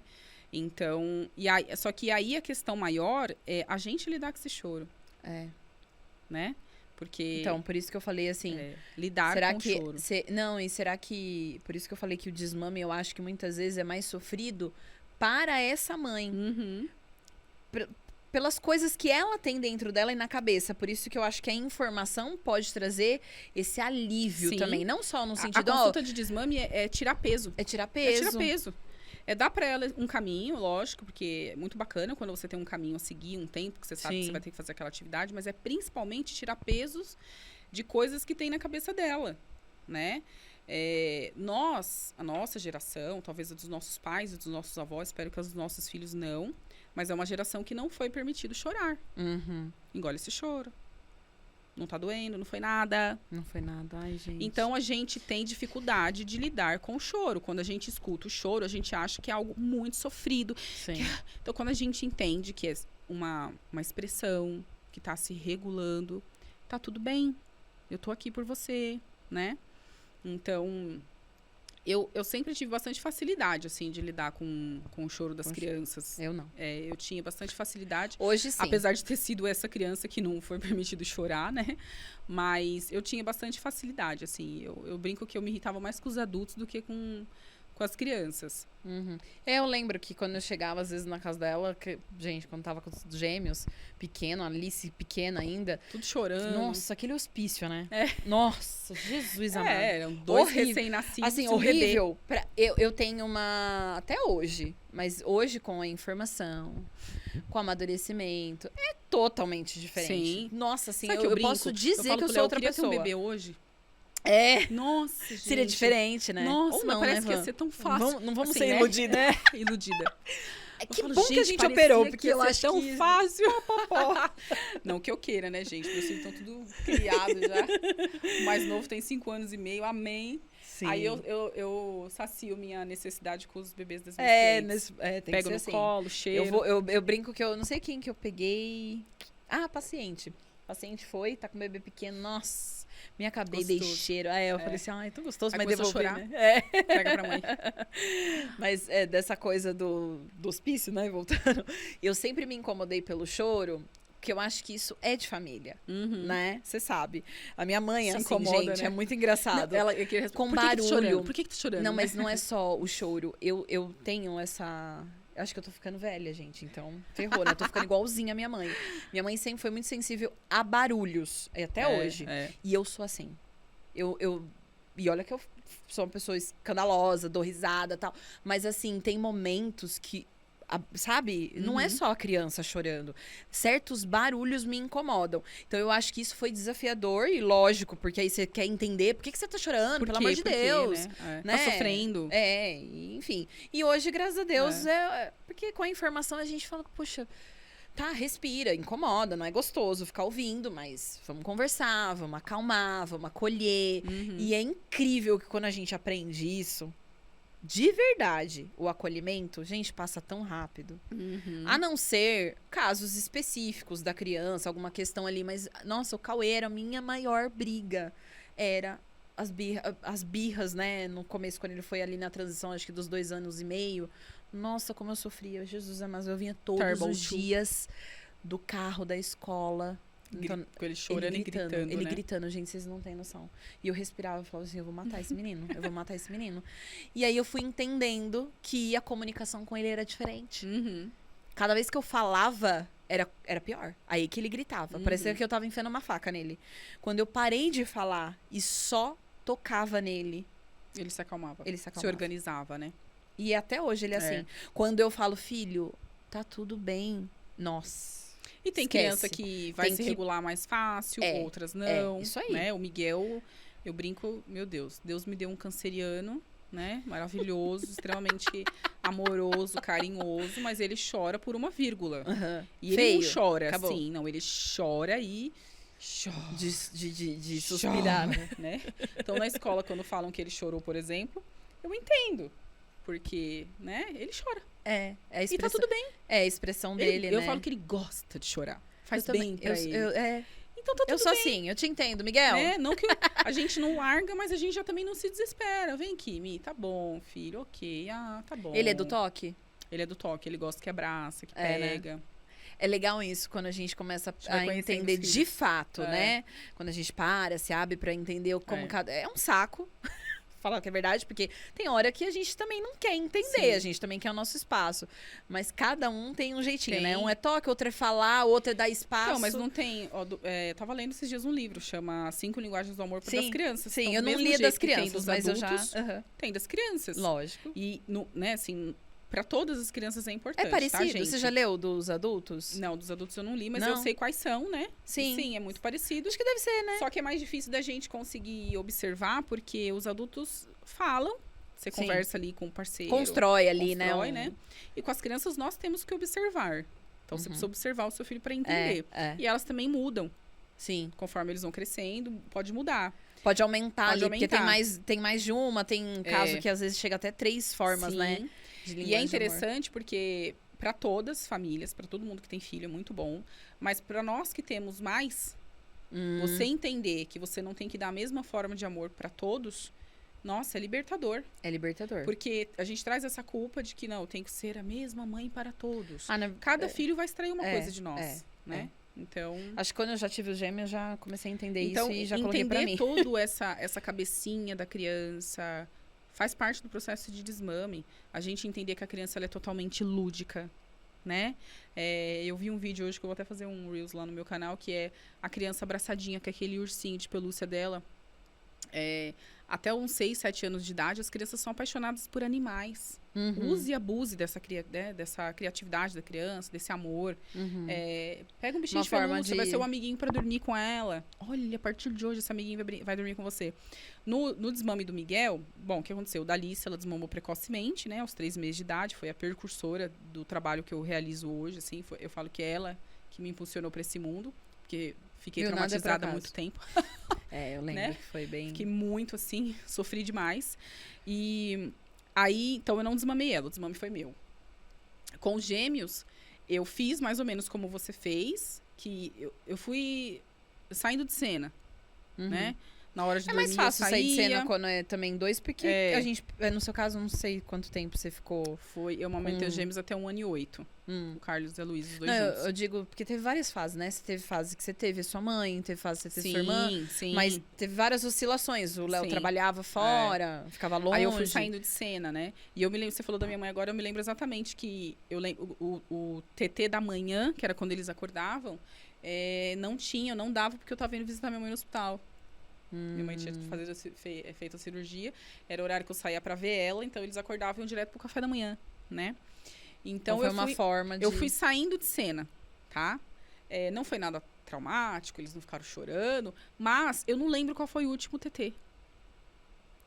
B: Então, só que aí a questão maior é a gente lidar com esse choro. Né? Porque...
A: Então, por isso que eu falei assim...
B: lidar com o choro.
A: E será que... Por isso que eu falei que o desmame, eu acho que muitas vezes é mais sofrido para essa mãe. Pelas coisas que ela tem dentro dela e na cabeça. Por isso que eu acho que a informação pode trazer esse alívio também. Não só no sentido...
B: A consulta de desmame é tirar peso.
A: É tirar peso.
B: É tirar peso. Dar pra ela um caminho, lógico, porque é muito bacana quando você tem um caminho a seguir, um tempo que você sabe que você vai ter que fazer aquela atividade, mas é principalmente tirar pesos de coisas que tem na cabeça dela, né? A nossa geração, talvez a dos nossos pais e dos nossos avós, espero que a dos nossos filhos não, mas é uma geração que não foi permitido chorar. Engole esse choro. Não tá doendo, não foi nada.
A: Não foi nada, ai, gente.
B: Então, a gente tem dificuldade de lidar com o choro. Quando a gente escuta o choro, a gente acha que é algo muito sofrido.
A: Sim.
B: Então, quando a gente entende que é uma expressão que tá se regulando, tá tudo bem. Eu tô aqui por você, né? Então, Eu sempre tive bastante facilidade, assim, de lidar com o choro das crianças.
A: Eu não.
B: Eu tinha bastante facilidade.
A: Hoje sim.
B: Apesar de ter sido essa criança que não foi permitido chorar, né? Mas eu tinha bastante facilidade, assim. Eu brinco que eu me irritava mais com os adultos do que com as crianças.
A: Uhum. Eu lembro que quando eu chegava, às vezes, na casa dela, gente, quando tava com os gêmeos, pequeno, a Alice pequena ainda.
B: Tudo chorando.
A: Nossa, aquele hospício, né?
B: É.
A: Nossa, Jesus amado.
B: Eram 2
A: Horrível.
B: recém-nascidos.
A: Assim,
B: e um bebê.
A: horrível. Eu tenho uma... Até hoje. Mas hoje, com a informação, com o amadurecimento, é totalmente diferente.
B: Sim.
A: Nossa, assim,
B: Sabe que
A: eu
B: brinco?
A: posso dizer
B: falo
A: que eu
B: pro
A: sou
B: Léo,
A: outra
B: queria ter
A: pessoa.
B: um bebê hoje.
A: É.
B: Nossa, gente.
A: Seria diferente, né?
B: Nossa,
A: Ou
B: mas
A: não,
B: parece
A: né,
B: que ia
A: Van?
B: ser tão fácil.
A: Não vamos
B: Assim,
A: ser
B: né?
A: iludidas.
B: Iludida.
A: Que
B: falo,
A: bom que a gente
B: parecia
A: operou,
B: que
A: porque
B: ia
A: eu
B: ser
A: acho
B: tão
A: que...
B: fácil. Não que eu queira, né, gente? Meus filhos estão tudo criados já. O mais novo tem 5 anos e meio, amém.
A: Sim.
B: Aí eu sacio minha necessidade com os bebês das minhas clientes.
A: Tem
B: Pego
A: que
B: no
A: ser assim.
B: colo, cheiro.
A: Eu brinco que eu não sei quem que eu peguei. Ah, paciente. Paciente foi, tá com o bebê pequeno, nossa, me acabei, dei
B: Gostoso.
A: cheiro. Aí eu falei assim, ai, tão gostoso,
B: Aí
A: mas
B: começou a
A: devolver,
B: chorar.
A: né?
B: Pega pra mãe.
A: Mas dessa coisa do hospício, né, voltando, eu sempre me incomodei pelo choro, porque eu acho que isso é de família,
B: Uhum.
A: né? Você sabe. A minha mãe,
B: Se
A: assim,
B: incomoda,
A: gente,
B: né?
A: é muito engraçado.
B: Não, ela queria responder,
A: Com
B: por que que tá
A: barulho.
B: chorando? Por que tá chorando?
A: Não,
B: né?
A: mas não é só o choro. Eu tenho essa... Acho que eu tô ficando velha, gente. Então, ferrou, né? Eu tô ficando igualzinha a minha mãe. Minha mãe sempre foi muito sensível a barulhos. E até hoje.
B: É.
A: E eu sou assim. E olha que eu sou uma pessoa escandalosa, dou risada e tal. Mas, assim, tem momentos que... sabe? Não é
B: Uhum.
A: só a criança chorando. Certos barulhos me incomodam. Então, eu acho que isso foi desafiador e lógico, porque aí você quer entender por que você tá chorando,
B: Por
A: pelo
B: quê?
A: amor de
B: Por quê,
A: Deus.
B: né?
A: né?
B: Tá sofrendo.
A: Enfim. E hoje, graças a Deus, porque com a informação a gente fala, puxa, tá, respira, incomoda, não é gostoso ficar ouvindo, mas vamos conversar, vamos acalmar, vamos acolher.
B: Uhum.
A: E é incrível que quando a gente aprende isso, de verdade, o acolhimento, gente, passa tão rápido.
B: Uhum.
A: A não ser casos específicos da criança, alguma questão ali, mas, nossa, o Cauê era a minha maior briga. Era as birras, né? No começo, quando ele foi ali na transição, acho que dos 2 anos e meio. Nossa, como eu sofria. Jesus, mas eu vinha todos
B: Turbo
A: os
B: two.
A: dias do carro da escola. Então,
B: Com ele chorando e gritando,
A: ele
B: né?
A: gritando, gente, vocês não têm noção. E eu respirava e falava assim, eu vou matar esse menino, eu vou matar esse menino. E aí eu fui entendendo que a comunicação com ele era diferente.
B: Uhum.
A: Cada vez que eu falava, era pior. Aí que ele gritava.
B: Uhum.
A: Parecia que eu tava enfiando uma faca nele. Quando eu parei de falar e só tocava nele,
B: Ele se acalmava.
A: ele se
B: Se
A: acalmava.
B: organizava, né?
A: E até hoje ele é assim. Quando eu falo, filho, tá tudo bem. Nossa.
B: E tem
A: Esquece.
B: criança que vai
A: Tem
B: se
A: que-
B: regular mais fácil,
A: É,
B: outras não.
A: isso aí.
B: Né? O Miguel, eu brinco, meu Deus me deu um canceriano, né? Maravilhoso, extremamente amoroso, carinhoso, mas ele chora por uma vírgula.
A: Aham.
B: E ele
A: Feio.
B: não chora
A: Acabou.
B: assim, não, ele chora e chora.
A: De suspirar, né?
B: né? Então, na escola, quando falam que ele chorou, por exemplo, eu entendo. Porque, né, ele chora.
A: É a
B: E tá
A: expressão,
B: tudo bem.
A: é a expressão dele,
B: Eu
A: né?
B: falo que ele gosta de chorar. Faz
A: Eu
B: bem
A: também,
B: pra ele. Então tá tudo
A: eu sou assim, eu te entendo, Miguel.
B: né? Não que a gente não larga, mas a gente já também não se desespera. Vem aqui, Mi, tá bom, filho, ok. Ah, tá bom.
A: Ele é do toque?
B: Ele é do toque, ele gosta que abraça, que
A: É, né?
B: pega.
A: É legal isso, quando a gente começa
B: gente vai
A: a
B: conhecendo
A: entender
B: os
A: de
B: filhos.
A: fato,
B: É.
A: né? Quando a gente se abre pra entender como
B: É.
A: cada... É um saco, falar que é verdade, porque tem hora que a gente também não quer entender,
B: Sim.
A: a gente também quer o nosso espaço. Mas cada um tem um jeitinho,
B: Tem.
A: né? Um é toque, outro é falar, outro é dar espaço.
B: Não, mas não tem. Ó, eu tava lendo esses dias um livro, chama 5 Linguagens do Amor para das
A: Sim,
B: Crianças.
A: Sim,
B: Então,
A: eu
B: do
A: não
B: mesmo
A: li
B: jeito
A: das
B: que tem
A: crianças,
B: dos
A: mas eu já...
B: adultos,
A: Aham.
B: tem das crianças.
A: Lógico.
B: E, né, assim, pra todas as crianças é importante.
A: É parecido?
B: Tá, gente?
A: Você já leu dos adultos?
B: Não, dos adultos eu não li, mas
A: Não?
B: eu sei quais são, né?
A: Sim.
B: Sim, é muito parecido.
A: Acho que deve ser, né?
B: Só que é mais difícil da gente conseguir observar, porque os adultos falam, você
A: Sim.
B: conversa ali com o parceiro.
A: Constrói ali,
B: constrói,
A: né?
B: né? E com as crianças nós temos que observar. Então você
A: Uhum.
B: precisa observar o seu filho para entender.
A: É.
B: E elas também mudam.
A: Sim.
B: Conforme eles vão crescendo, pode mudar.
A: Pode aumentar
B: Pode
A: ali, porque
B: aumentar.
A: tem mais de uma, tem caso
B: É.
A: que às vezes chega até 3 formas,
B: Sim.
A: né? de
B: E é
A: linguagem de amor.
B: interessante porque para todas as famílias, para todo mundo que tem filho, é muito bom. Mas para nós que temos mais, você entender que você não tem que dar a mesma forma de amor para todos, Nossa, é libertador.
A: É libertador.
B: Porque a gente traz essa culpa de que, não, eu tenho que ser a mesma mãe para todos.
A: Ah,
B: Cada filho vai extrair uma coisa de nós, né?
A: é.
B: Então...
A: Acho que quando eu já tive os gêmeos, eu já comecei a entender
B: Então,
A: isso e já coloquei pra mim.
B: entender toda essa cabecinha da criança faz parte do processo de desmame. A gente entender que a criança ela é totalmente lúdica, né? Eu vi um vídeo hoje que eu vou até fazer um Reels lá no meu canal, que é a criança abraçadinha com aquele ursinho de pelúcia dela. Até uns 6, 7 anos de idade, as crianças são apaixonadas por animais. Use e abuse dessa criatividade da criança, desse amor. Pega um bichinho de pelúcia, vai ser um amiguinho pra dormir com ela. Olha, a partir de hoje esse amiguinho vai dormir com você. No desmame do Miguel, bom, o que aconteceu? O Dalice, ela desmamou precocemente, né? Aos 3 meses de idade. Foi a precursora do trabalho que eu realizo hoje, assim. Eu falo que é ela que me impulsionou pra esse mundo. Porque fiquei traumatizada há muito tempo.
A: Eu lembro, né? Que foi bem...
B: Fiquei muito, assim, sofri demais. E aí, então, eu não desmamei ela, o desmame foi meu. Com os gêmeos, eu fiz mais ou menos como você fez, que eu fui saindo de cena, né? Na hora de dormir,
A: mais fácil sair de cena quando é também 2, porque a gente, no seu caso, não sei quanto tempo você ficou.
B: Eu amamentei os gêmeos até 1 ano e 8. O Carlos e a Luísa, os dois juntos.
A: Eu digo, porque teve várias fases, né? Você teve fase que você teve sua mãe, teve fase que você teve sua irmã.
B: Sim.
A: Mas teve várias oscilações. O Léo trabalhava fora, ficava longe.
B: Aí eu fui saindo de cena, né? E eu me lembro, você falou da minha mãe agora, eu me lembro exatamente que eu lembro, o TT da manhã, que era quando eles acordavam, não dava porque eu tava indo visitar minha mãe no hospital. Minha mãe tinha feito a cirurgia, era o horário que eu saía pra ver ela, então eles acordavam e iam direto pro café da manhã, né? Então
A: foi uma forma de...
B: Eu fui saindo de cena, tá? Não foi nada traumático, eles não ficaram chorando, mas eu não lembro qual foi o último TT.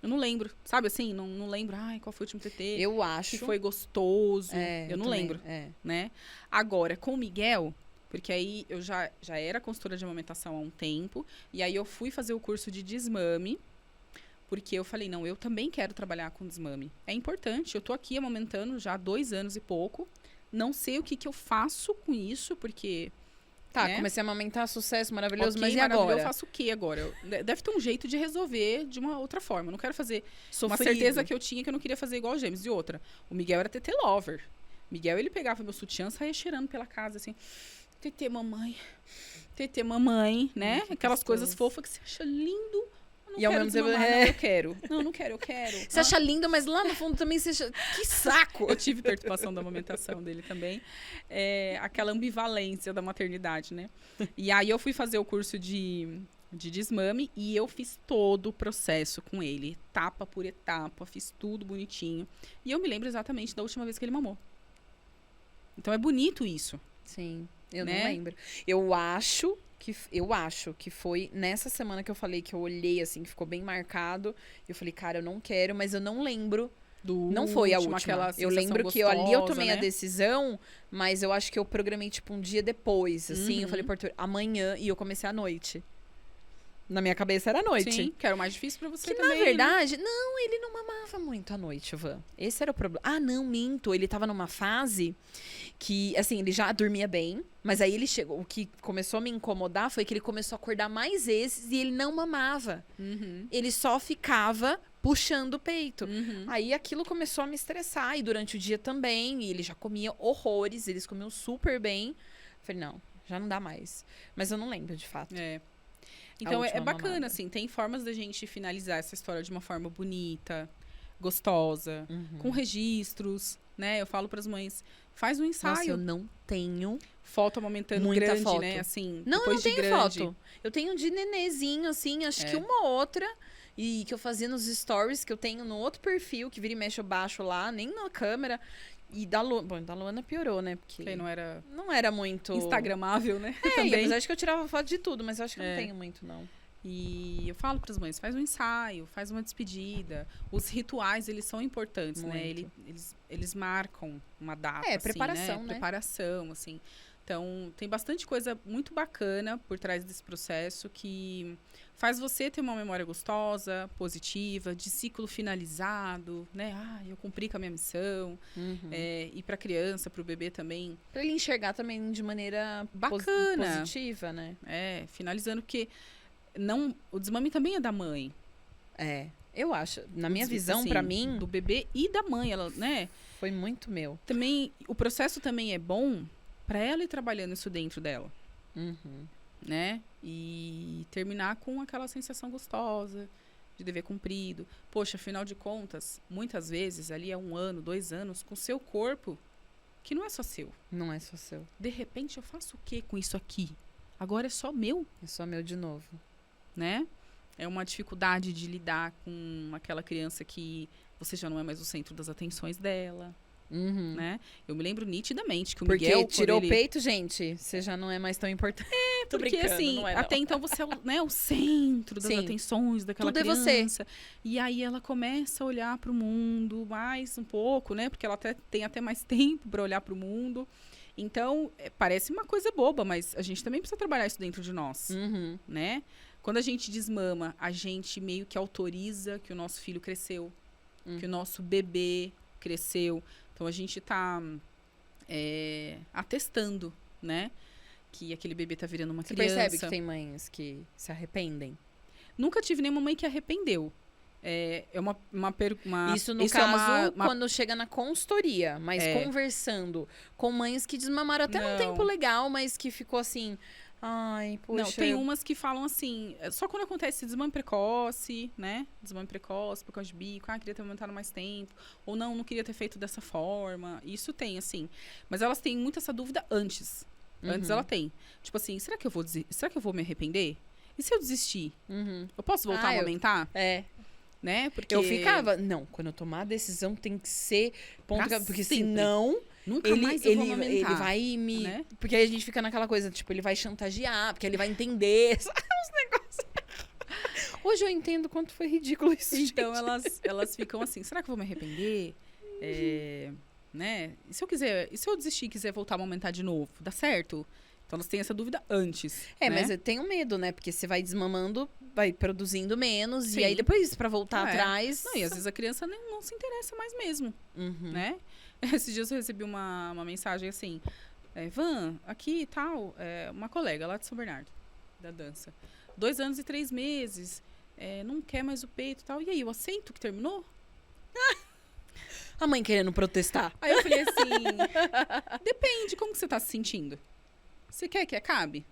B: Eu não lembro, sabe assim? Não lembro, qual foi o último TT.
A: Eu acho.
B: Que foi gostoso, eu não lembro, né? Agora, com o Miguel... Porque aí eu já era consultora de amamentação há um tempo. E aí eu fui fazer o curso de desmame. Porque eu falei, não, eu também quero trabalhar com desmame. É importante, eu tô aqui amamentando já há 2 anos e pouco. Não sei o que eu faço com isso, porque...
A: Tá, comecei a amamentar, sucesso, maravilhoso, mas e
B: maravilhoso,
A: agora?
B: Eu faço o que agora? Deve ter um jeito de resolver de uma outra forma. Eu não quero fazer
A: Sofrido.
B: Uma certeza que eu tinha que eu não queria fazer igual os gêmeos. E outra, o Miguel era TT lover. Miguel, ele pegava meu sutiã, saia cheirando pela casa, assim... TT mamãe, né? Aquelas coisas fofas que você acha lindo. Eu não quero desmamar, não, eu quero. Não quero, eu quero.
A: Você acha lindo, mas lá no fundo também você acha... Que saco!
B: Eu tive perturbação da amamentação dele também. Aquela ambivalência da maternidade, né? E aí eu fui fazer o curso de desmame e eu fiz todo o processo com ele. Etapa por etapa, fiz tudo bonitinho. E eu me lembro exatamente da última vez que ele mamou. Então é bonito isso.
A: Sim. Eu não lembro. Eu acho que foi nessa semana que eu falei que eu olhei assim, que ficou bem marcado. Eu falei, cara, eu não quero, mas eu não lembro. Não foi a última. Eu lembro que ali eu tomei a decisão, mas eu acho que eu programei tipo um dia depois, assim. Eu falei pro Arthur, amanhã, e eu comecei à noite. Na minha cabeça era à noite.
B: Sim, que era o mais difícil pra você
A: que,
B: também.
A: Na verdade, não, ele não mamava muito à noite, Van. Esse era o problema. Ah, não, minto. Ele tava numa fase que, assim, ele já dormia bem, mas aí ele chegou. O que começou a me incomodar foi que ele começou a acordar mais vezes e ele não mamava. Ele só ficava puxando o peito. Aí aquilo começou a me estressar. E durante o dia também. E ele já comia horrores, eles comiam super bem. Falei, não, já não dá mais. Mas eu não lembro, de fato.
B: Então é bacana, assim, tem formas da gente finalizar essa história de uma forma bonita, gostosa, com registros, né? Eu falo pras mães, faz um ensaio.
A: Nossa, eu não tenho
B: foto amamentando
A: muita
B: grande,
A: foto.
B: né? Assim,
A: não,
B: depois
A: eu não
B: de
A: tenho
B: grande.
A: foto. Eu tenho de nenezinho, assim, acho que uma outra. E que eu fazia nos stories, que eu tenho no outro perfil, que vira e mexe eu baixo lá, nem na câmera. E da Luana, bom, da Luana piorou, né? Porque
B: não
A: era muito...
B: instagramável, né?
A: Também. Apesar de que eu tirava foto de tudo, mas eu acho que eu não tenho muito, não.
B: E eu falo para as mães, faz um ensaio, faz uma despedida. Os rituais, eles são importantes,
A: muito.
B: né? Eles marcam uma data, assim,
A: preparação, né?
B: Preparação, assim. Então, tem bastante coisa muito bacana por trás desse processo que faz você ter uma memória gostosa, positiva, de ciclo finalizado, né? Eu cumpri com a minha missão. E para a criança, para o bebê também.
A: Para ele enxergar também de maneira
B: bacana,
A: positiva, né?
B: Finalizando, porque o desmame também é da mãe.
A: Eu acho, na minha
B: Assim,
A: visão, pra mim,
B: do bebê e da mãe, ela, né?
A: foi muito meu.
B: Também, o processo também é bom pra ela ir trabalhando isso dentro dela,
A: Uhum.
B: né? E terminar com aquela sensação gostosa de dever cumprido. Poxa, afinal de contas, muitas vezes ali é 1 ano, 2 anos com seu corpo que não é só seu.
A: Não é só seu.
B: De repente, eu faço o que com isso aqui? Agora é só meu,
A: É só meu de novo.
B: né? É uma dificuldade de lidar com aquela criança que você já não é mais o centro das atenções dela,
A: Uhum.
B: né? Eu me lembro nitidamente que o
A: Porque
B: Miguel...
A: tirou
B: quando
A: o
B: ele...
A: peito, gente, você já não é mais tão importante. Tô
B: Porque,
A: brincando,
B: assim,
A: não é, não.
B: até então você é o, né, o centro das
A: Sim.
B: atenções daquela
A: Tudo é você.
B: criança. E aí ela começa a olhar para o mundo mais um pouco, né? Porque ela tem até mais tempo para olhar para o mundo. Então, parece uma coisa boba, mas a gente também precisa trabalhar isso dentro de nós,
A: Uhum.
B: né? Quando a gente desmama, a gente meio que autoriza que o nosso filho cresceu, que o nosso bebê cresceu. Então, a gente está atestando, né? Que aquele bebê tá virando uma
A: Você
B: criança.
A: percebe que tem mães que se arrependem?
B: Nunca tive nenhuma mãe que arrependeu. É uma
A: Isso, no
B: é
A: caso,
B: uma-
A: quando chega na consultoria, mas
B: É.
A: conversando com mães que desmamaram até num
B: Não.
A: tempo legal, mas que ficou assim, ai, poxa.
B: Não, tem umas que falam assim, só quando acontece desmame precoce, né? Desmame precoce por causa de bico, queria ter aumentado mais tempo, ou não queria ter feito dessa forma. Isso tem, assim. Mas elas têm muito essa dúvida antes. Antes
A: Uhum.
B: ela tem. Tipo assim, será que eu vou me arrepender? E se eu desistir?
A: Uhum.
B: Eu posso voltar a
A: eu-
B: amamentar?
A: É.
B: Né? Porque
A: Eu ficava, não, quando eu tomar a decisão tem que ser ponto,
B: Pra
A: porque
B: sempre.
A: senão
B: nunca
A: ele,
B: mais eu vou
A: ele
B: amamentar.
A: vai me.
B: né?
A: Porque aí a gente fica naquela coisa, tipo, ele vai chantagear, porque ele vai entender. Sabe, uns negócios. Hoje eu entendo quanto foi ridículo isso.
B: Então
A: gente.
B: elas ficam assim, será que eu vou me arrepender? Né? E se eu desistir e quiser voltar a amamentar de novo, dá certo? Então elas têm essa dúvida antes.
A: É,
B: né?
A: mas eu tenho medo, né? Porque você vai desmamando, vai produzindo menos,
B: Sim.
A: e aí depois, pra voltar
B: É.
A: atrás.
B: Não, e às vezes a criança não se interessa mais mesmo,
A: Uhum.
B: né? Esses dias eu recebi uma mensagem assim, Van, aqui e tal, uma colega lá de São Bernardo, da dança. 2 anos e 3 meses, não quer mais o peito e tal. E aí, eu aceito que terminou?
A: A mãe querendo protestar.
B: Aí eu falei assim, depende, como que você tá se sentindo? Você quer que acabe?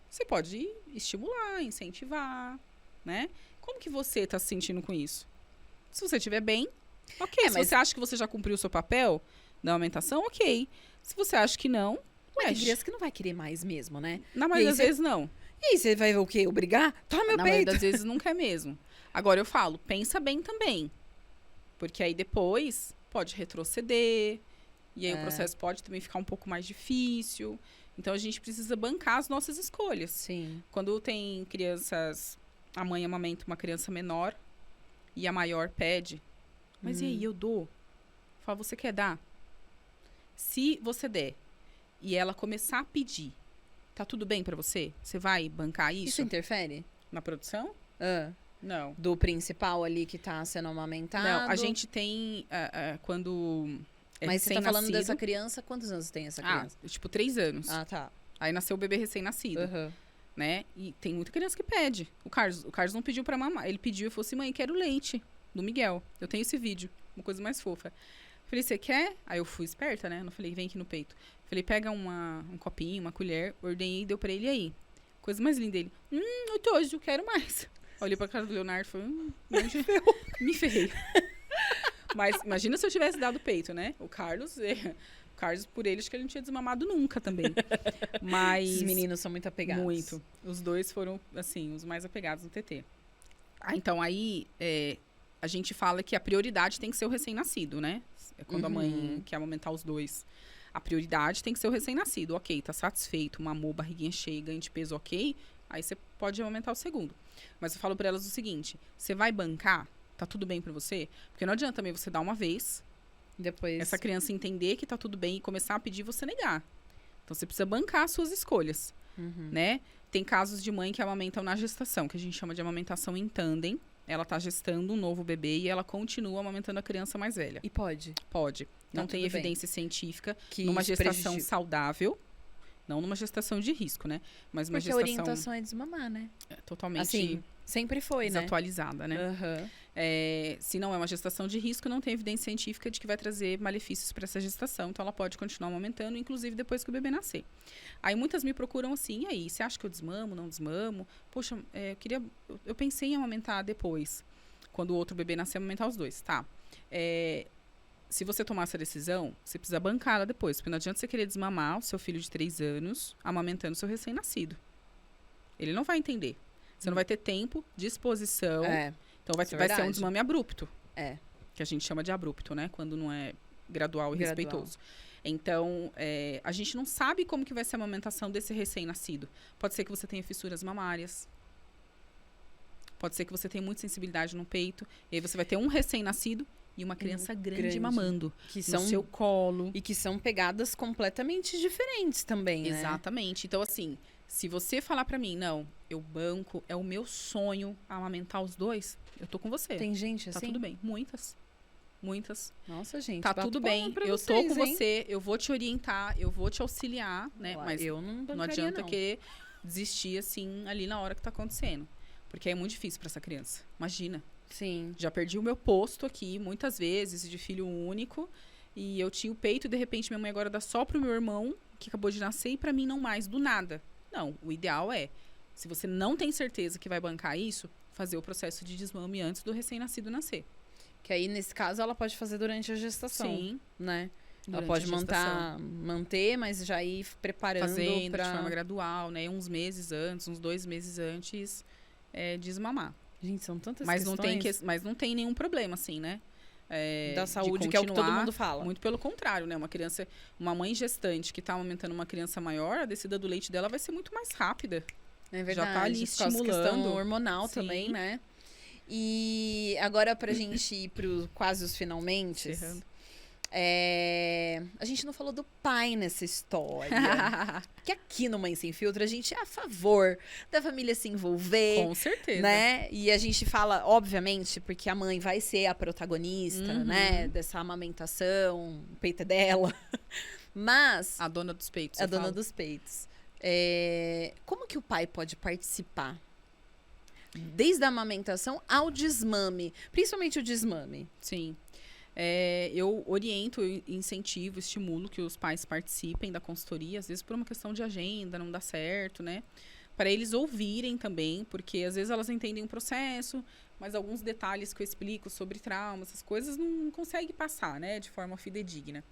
B: Você pode estimular, incentivar, né? Como que você tá se sentindo com isso? Se você estiver bem, ok. Se
A: mas-
B: você acha que você já cumpriu o seu papel da amamentação, ok. Se você acha que não,
A: Mas tem
B: mexe.
A: criança que não vai querer mais mesmo, né?
B: Na maioria das
A: você-
B: vezes, não.
A: E aí, você vai o quê? Obrigar? Toma meu
B: Na
A: peito.
B: maioria das vezes, não quer mesmo. Agora, eu falo, pensa bem também. Porque aí depois pode retroceder. E aí o processo pode também ficar um pouco mais difícil. Então, a gente precisa bancar as nossas escolhas.
A: Sim.
B: Quando tem crianças, a mãe amamenta uma criança menor e a maior pede, mas e aí, eu dou? Fala, você quer dar? Se você der e ela começar a pedir, tá tudo bem pra você? Você vai bancar
A: Isso
B: isso
A: interfere?
B: na produção?
A: Ah,
B: Não.
A: do principal ali que tá sendo amamentado?
B: Não, a gente tem, quando
A: Mas você tá falando
B: recém-nascido-
A: dessa criança, quantos anos tem essa criança?
B: tipo, 3 anos.
A: Ah, tá.
B: Aí nasceu o bebê recém-nascido.
A: Aham.
B: Né? E tem muita criança que pede. O Carlos não pediu pra mamar. Ele pediu e falou assim, mãe, quero leite. Do Miguel. Eu tenho esse vídeo. Uma coisa mais fofa. Falei, você quer? Aí eu fui esperta, né? Não falei, vem aqui no peito. Falei, pega um copinho, uma colher. Ordenhei e deu pra ele aí. Coisa mais linda dele. Eu tô hoje, eu quero mais. Olhei pra cara do Leonardo e falei, me ferrei. Mas imagina se eu tivesse dado peito, né? O Carlos, por ele, acho que ele não tinha desmamado nunca também. Mas...
A: Esses meninos são muito apegados.
B: Muito. Os dois foram, assim, os mais apegados no TT. Então, aí, a gente fala que a prioridade tem que ser o recém-nascido, né? É quando a mãe quer amamentar os dois. A prioridade tem que ser o recém-nascido. Ok, tá satisfeito, mamou, barriguinha cheia, ganho de peso, ok. Aí você pode amamentar o segundo. Mas eu falo pra elas o seguinte, você vai bancar? Tá tudo bem pra você? Porque não adianta também você dar uma vez,
A: Depois.
B: essa criança entender que tá tudo bem e começar a pedir você negar. Então, você precisa bancar as suas escolhas. Né? Tem casos de mãe que amamentam na gestação, que a gente chama de amamentação em tandem. Ela tá gestando um novo bebê e ela continua amamentando a criança mais velha.
A: E pode.
B: Pode. Não tem
A: tudo bem.
B: evidência científica
A: Que
B: numa
A: isso
B: gestação
A: prejudica.
B: saudável, não numa gestação de risco, né? Mas uma
A: Porque a
B: gestação
A: orientação é desmamar, né?
B: totalmente
A: Assim, sempre foi, né?
B: desatualizada, né?
A: Aham.
B: Se não é uma gestação de risco, não tem evidência científica de que vai trazer malefícios para essa gestação. Então, ela pode continuar amamentando, inclusive depois que o bebê nascer. Aí, muitas me procuram assim, e aí, você acha que eu desmamo, não desmamo? Poxa, eu pensei em amamentar depois, quando o outro bebê nascer, amamentar os dois. Tá. Se você tomar essa decisão, você precisa bancar ela depois, porque não adianta você querer desmamar o seu filho de 3 anos amamentando o seu recém-nascido. Ele não vai entender. Você não vai ter tempo, disposição. Então, vai ser um desmame abrupto. Que a gente chama de abrupto, né? Quando não é gradual e respeitoso. Então, a gente não sabe como que vai ser a amamentação desse recém-nascido. Pode ser que você tenha fissuras mamárias. Pode ser que você tenha muita sensibilidade no peito. E aí você vai ter um recém-nascido e uma criança grande mamando no seu colo.
A: E que são pegadas completamente diferentes também, né?
B: Exatamente. Então, assim, se você falar pra mim, não, eu banco, é o meu sonho amamentar os dois, eu tô com você.
A: Tem gente assim?
B: Tá tudo bem. Muitas.
A: Nossa, gente.
B: Tá tudo bem. Eu tô com você, eu vou te orientar, eu vou te auxiliar, né?
A: Claro,
B: mas
A: eu não
B: adianta querer desistir, assim, ali na hora que tá acontecendo. Porque é muito difícil pra essa criança. Imagina.
A: Sim.
B: Já perdi o meu posto aqui, muitas vezes, de filho único. E eu tinha o peito e, de repente, minha mãe agora dá só pro meu irmão, que acabou de nascer, e pra mim não mais, do nada. Não, o ideal é, se você não tem certeza que vai bancar isso, fazer o processo de desmame antes do recém-nascido nascer.
A: Que aí, nesse caso, ela pode fazer durante a gestação.
B: Sim.
A: Né? Ela pode manter, mas já ir preparando
B: fazendo de forma gradual, né? Uns meses antes, uns 2 meses antes desmamar.
A: Gente, são tantas questões.
B: Mas não tem nenhum problema, assim, né?
A: Da saúde, que é o que todo mundo fala.
B: Muito pelo contrário, né? Uma mãe gestante que tá amamentando uma criança maior, a descida do leite dela vai ser muito mais rápida.
A: É verdade.
B: Já tá ali estimulando.
A: Hormonal também, né? E agora, pra gente ir pro quase os finalmente, a gente não falou do pai nessa história. Porque aqui no Mãe Sem Filtro, a gente é a favor da família se envolver.
B: Com certeza.
A: Né? E a gente fala, obviamente, porque a mãe vai ser a protagonista, né? Dessa amamentação, o peito é dela. Mas...
B: A dona dos peitos.
A: A dona dos peitos. Como que o pai pode participar? Desde a amamentação ao desmame. Principalmente o desmame.
B: Sim. Eu oriento, incentivo, estimulo que os pais participem da consultoria, às vezes por uma questão de agenda, não dá certo, né? Para eles ouvirem também, porque às vezes elas entendem o processo, mas alguns detalhes que eu explico sobre trauma, essas coisas, não conseguem passar, né? De forma fidedigna.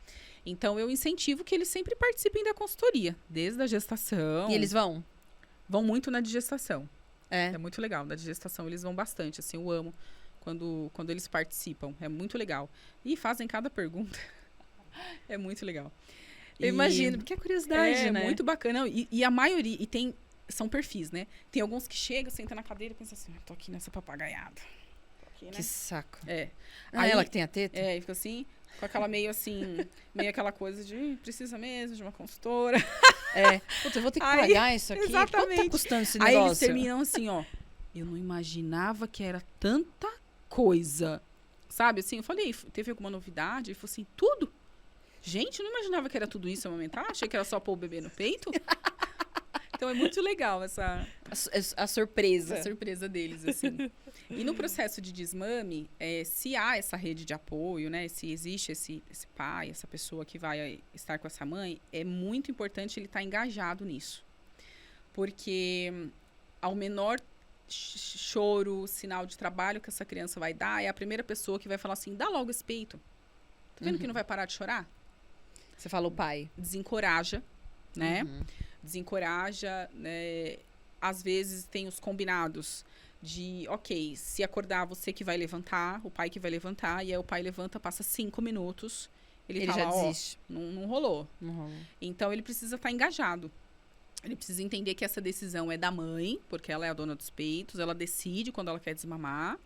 B: Então, eu incentivo que eles sempre participem da consultoria, desde a gestação.
A: E eles vão?
B: Vão muito na digestação. É muito legal. Na digestação eles vão bastante, assim, eu amo quando eles participam. É muito legal. E fazem cada pergunta. É muito legal.
A: Eu imagino, porque é curiosidade, né?
B: É muito bacana. E a maioria, são perfis, né? Tem alguns que chegam, sentam na cadeira e pensam assim, tô aqui nessa papagaiada. Aqui, né?
A: Que saco.
B: Aí,
A: ela que tem a teta?
B: E fica assim, com aquela meio aquela coisa de precisa mesmo de uma consultora.
A: Puta, eu vou ter que pagar isso aqui.
B: Exatamente.
A: Quanto tá custando esse negócio?
B: Aí eles terminam assim, ó. Eu não imaginava que era tanta coisa. Sabe, assim, eu falei, teve alguma novidade? Ele falou assim, tudo? Gente, eu não imaginava que era tudo isso amamentar. Achei que era só pôr o bebê no peito. Então, é muito legal
A: a surpresa.
B: A surpresa deles, assim. E no processo de desmame, se há essa rede de apoio, né? Se existe esse pai, essa pessoa que vai estar com essa mãe, é muito importante ele estar engajado nisso. Porque ao menor choro, sinal de trabalho que essa criança vai dar, é a primeira pessoa que vai falar assim, dá logo esse peito. Tá vendo que não vai parar de chorar?
A: Você fala o pai.
B: Desencoraja, né? Desencoraja, né? Às vezes tem os combinados de, ok, se acordar você que vai levantar, o pai que vai levantar, e aí o pai levanta, passa 5 minutos, ele fala,
A: já desiste.
B: Não rolou.
A: Não rolou.
B: Então, ele precisa estar engajado. Ele precisa entender que essa decisão é da mãe, porque ela é a dona dos peitos, ela decide quando ela quer desmamar,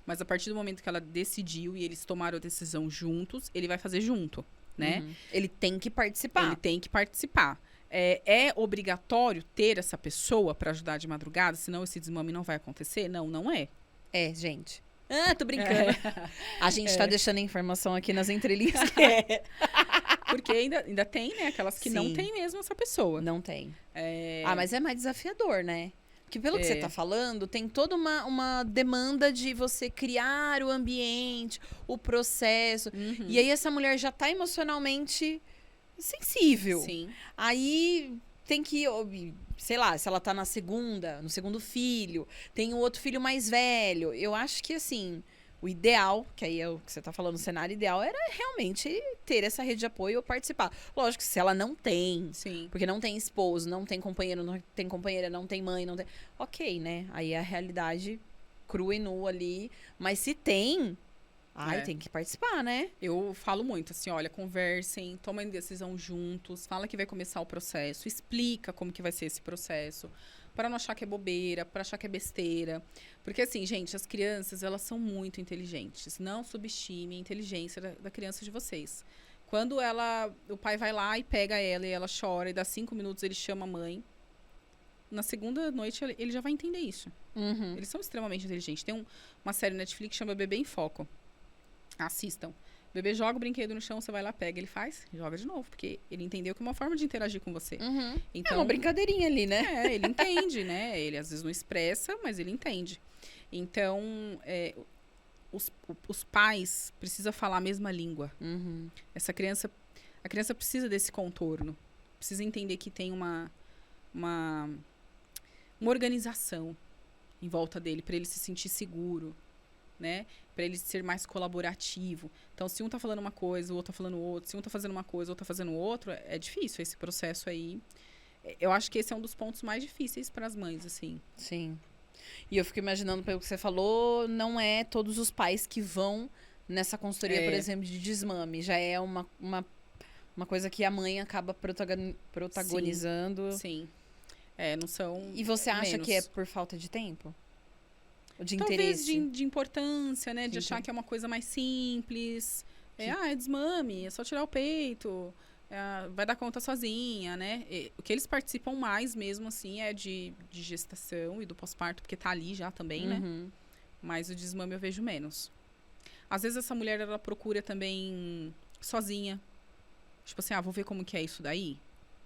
B: mas a partir do momento que ela decidiu e eles tomaram a decisão juntos, ele vai fazer junto, né?
A: Ele tem que participar.
B: Ele tem que participar. É obrigatório ter essa pessoa para ajudar de madrugada, senão esse desmame não vai acontecer? Não, não é.
A: Gente. Tô brincando. A gente tá deixando a informação aqui nas entrelinhas.
B: Porque ainda tem, né? Aquelas que não tem mesmo essa pessoa.
A: Não tem. Mas é mais desafiador, né? Porque pelo que você tá falando, tem toda uma demanda de você criar o ambiente, o processo. E aí essa mulher já tá emocionalmente sensível.
B: Sim.
A: Aí tem que, sei lá, se ela tá no segundo filho, tem o outro filho mais velho. Eu acho que, assim, o ideal, que aí é o que você tá falando, o cenário ideal, era realmente ter essa rede de apoio ou participar. Lógico que se ela não tem,
B: Sim.
A: porque não tem esposo, não tem companheiro, não tem companheira, não tem mãe, não tem... Ok, né? Aí é a realidade crua e nua ali. Mas se tem... tem que participar, né?
B: Eu falo muito assim, olha, conversem, tomem decisão juntos, fala que vai começar o processo, explica como que vai ser esse processo, para não achar que é bobeira, para achar que é besteira. Porque assim, gente, as crianças, elas são muito inteligentes. Não subestime a inteligência da criança de vocês. Quando o pai vai lá e pega ela e ela chora e dá 5 minutos ele chama a mãe, na segunda noite ele já vai entender isso. Eles são extremamente inteligentes. Tem uma série Netflix que chama Bebê em Foco. Assistam. O bebê joga o brinquedo no chão, você vai lá, pega, ele faz, joga de novo, porque ele entendeu que é uma forma de interagir com você. Então,
A: é uma brincadeirinha ali, né?
B: ele entende, né? Ele às vezes não expressa, mas ele entende. Então, os pais precisam falar a mesma língua. A criança precisa desse contorno. Precisa entender que tem uma organização em volta dele, para ele se sentir seguro, né? Para ele ser mais colaborativo. Então, se um tá falando uma coisa, o outro tá falando outra. Se um tá fazendo uma coisa, o outro tá fazendo outra, é difícil esse processo aí. Eu acho que esse é um dos pontos mais difíceis para as mães, assim.
A: Sim. E eu fico imaginando, pelo que você falou, não é todos os pais que vão nessa consultoria, por exemplo, de desmame. Já é uma coisa que a mãe acaba protagonizando.
B: Sim. Não são.
A: E você acha
B: menos.
A: que é por falta de tempo? De
B: Talvez
A: interesse?
B: de importância, né? De achar que é uma coisa mais simples. É desmame, é só tirar o peito. Vai dar conta sozinha, né? O que eles participam mais mesmo, assim, é de gestação e do pós-parto, porque tá ali já também, né? Mas o desmame eu vejo menos. Às vezes essa mulher, ela procura também sozinha. Tipo assim, vou ver como que é isso daí,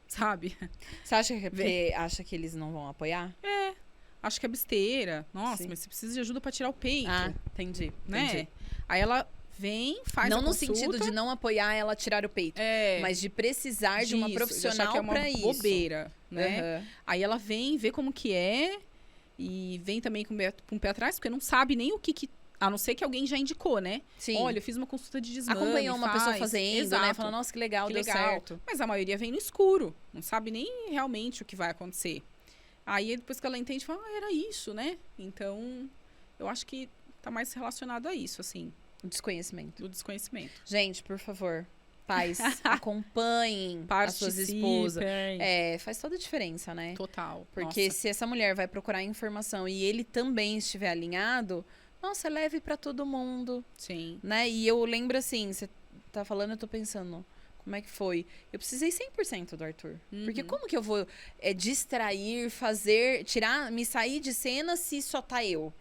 B: sabe?
A: Você acha que eles não vão apoiar?
B: Acho que é besteira. Nossa,
A: Sim.
B: mas você precisa de ajuda pra tirar o peito.
A: Entendi.
B: Né?
A: Entendi.
B: Aí ela vem, faz
A: não
B: a
A: no
B: consulta.
A: sentido de não apoiar ela tirar o peito, mas de precisar de uma
B: de
A: profissional
B: achar que é uma
A: pra isso.
B: bobeira, né? Aí ela vem, vê como que é e vem também com um pé atrás, porque não sabe nem o que a não ser que alguém já indicou, né?
A: Sim.
B: Olha, eu fiz uma consulta de desmame.
A: Acompanhou uma pessoa fazendo,
B: Exato.
A: né? Falando, nossa, que legal, deu certo.
B: Mas a maioria vem no escuro, não sabe nem realmente o que vai acontecer. Aí, depois que ela entende, fala, era isso, né? Então, eu acho que tá mais relacionado a isso, assim.
A: O desconhecimento.
B: Do desconhecimento.
A: Gente, por favor, pais, acompanhem as suas esposas. Faz toda a diferença, né?
B: Total.
A: Porque se essa mulher vai procurar informação e ele também estiver alinhado, nossa, leve pra todo mundo.
B: Sim.
A: Né? E eu lembro assim, você tá falando, eu tô pensando... Como é que foi? Eu precisei 100% do Arthur. Porque como que eu vou distrair, me sair de cena se só tá eu?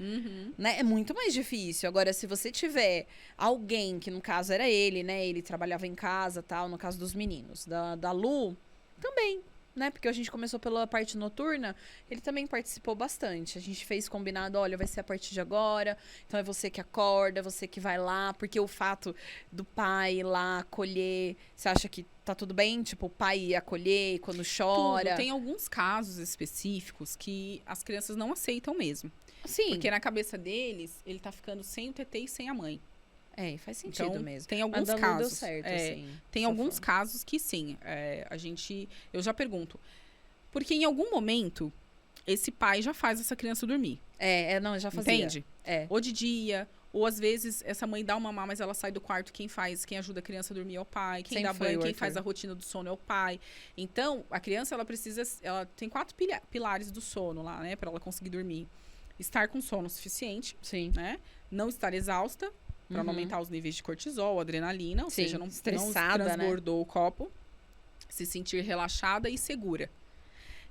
A: Né? É muito mais difícil. Agora, se você tiver alguém, que no caso era ele, né? Ele trabalhava em casa, tal, no caso dos meninos. Da Lu, também. Né? Porque a gente começou pela parte noturna, ele também participou bastante. A gente fez combinado, olha, vai ser a partir de agora, então é você que acorda, você que vai lá, porque o fato do pai ir lá acolher, você acha que tá tudo bem? Tipo, o pai ir acolher quando chora?
B: Tudo. Tem alguns casos específicos que as crianças não aceitam mesmo.
A: Sim.
B: Porque na cabeça deles, ele tá ficando sem o TT e sem a mãe.
A: Faz sentido
B: então,
A: mesmo.
B: Tem alguns
A: casos.
B: casos.
A: Deu certo, assim.
B: Tem alguns casos que sim. Eu já pergunto. Porque em algum momento, esse pai já faz essa criança dormir.
A: Não, já fazia.
B: Entende? Ou de dia, ou às vezes essa mãe dá uma mamar, mas ela sai do quarto, quem ajuda a criança a dormir é o pai. Quem dá banho, quem faz a rotina do sono é o pai. Então, a criança, ela tem 4 pilares do sono lá, né? Pra ela conseguir dormir. Estar com sono suficiente.
A: Sim.
B: Né? Não estar exausta. Para não aumentar os níveis de cortisol, adrenalina, ou seja, não transbordou, né? O copo. Se sentir relaxada e segura.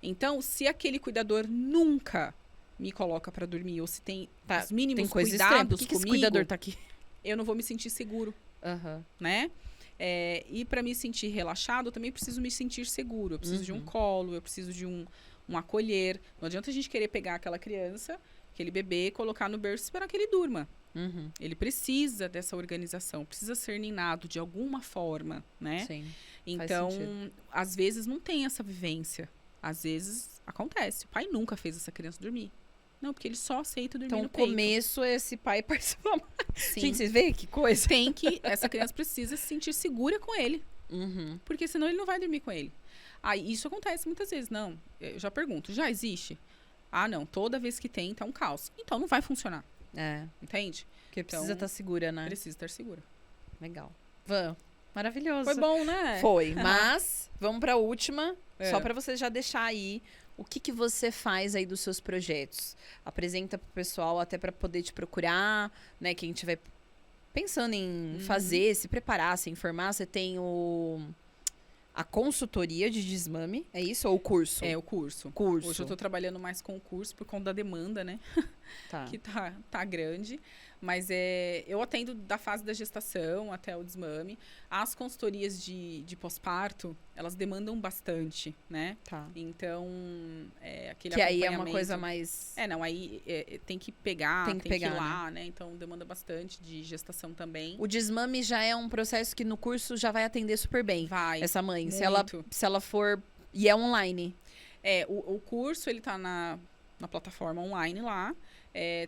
B: Então, se aquele cuidador nunca me coloca para dormir, ou se tem os mínimos cuidados
A: comigo,
B: esse
A: cuidador tá aqui?
B: Eu não vou me sentir seguro, né? E para me sentir relaxado, eu também preciso me sentir seguro. Eu preciso de um colo, eu preciso de um um acolher. Não adianta a gente querer pegar aquela criança, aquele bebê, colocar no berço e esperar que ele durma.
A: Uhum.
B: Ele precisa dessa organização, precisa ser ninado de alguma forma, né?
A: Sim.
B: Então, às vezes não tem essa vivência. Às vezes acontece. O pai nunca fez essa criança dormir. Não, porque ele só aceita dormir
A: Então,
B: no
A: no
B: peito.
A: começo, esse pai participa mais.
B: Sim.
A: Gente, vocês veem que coisa?
B: Essa criança precisa se sentir segura com ele.
A: Uhum.
B: Porque senão ele não vai dormir com ele. Aí isso acontece muitas vezes. Não, eu já pergunto, já existe? Ah, não, toda vez que tem, tá um caos. Então não vai funcionar,
A: É,
B: entende?
A: porque
B: Então,
A: precisa estar segura, né?
B: Precisa estar segura.
A: Legal. Van, maravilhoso.
B: Foi bom, né?
A: Foi, mas vamos pra última,
B: É.
A: só pra você já deixar aí o que você faz aí dos seus projetos. Apresenta pro pessoal até pra poder te procurar, né? Quem tiver pensando em fazer, se preparar, se informar, você tem a consultoria de desmame, é isso? Ou o curso?
B: É, o curso.
A: Curso.
B: Hoje eu tô trabalhando mais com o curso por conta da demanda, né?
A: Tá.
B: Que tá grande. Mas eu atendo da fase da gestação até o desmame. As consultorias de pós-parto, elas demandam bastante, né?
A: Tá.
B: Então, aquele
A: Que aí é uma
B: acompanhamento-
A: coisa mais...
B: não, aí tem que pegar,
A: Tem que
B: que
A: pegar,
B: ir lá, né? Então, demanda bastante de gestação também.
A: O desmame já é um processo que no curso já vai atender super bem.
B: Vai.
A: Essa mãe,
B: muito.
A: se ela for... E é online.
B: O curso, ele tá na plataforma online lá.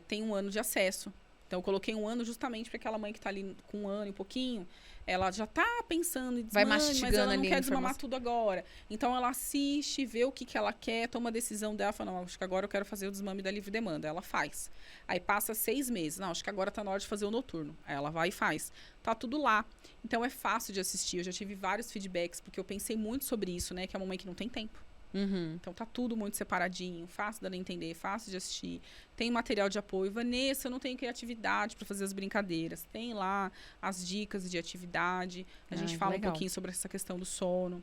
B: Tem 1 ano de acesso. Então, eu coloquei 1 ano justamente para aquela mãe que tá ali com 1 ano e pouquinho, ela já tá pensando em
A: Vai
B: desmame, mas
A: mastigando
B: ela não
A: ali a
B: quer desmamar
A: informação.
B: tudo agora. Então, ela assiste, vê o que ela quer, toma a decisão dela, fala, não, acho que agora eu quero fazer o desmame da livre demanda. Ela faz. Aí, passa 6 meses. Não, acho que agora tá na hora de fazer o noturno. Aí, ela vai e faz. Tá tudo lá. Então, é fácil de assistir. Eu já tive vários feedbacks, porque eu pensei muito sobre isso, né? Que é uma mãe que não tem tempo.
A: Uhum.
B: Então tá tudo muito separadinho, fácil dela entender, fácil de assistir. Tem material de apoio. Vanessa, eu não tenho criatividade para fazer as brincadeiras. Tem lá as dicas de atividade. A gente fala
A: legal.
B: um pouquinho sobre essa questão do sono.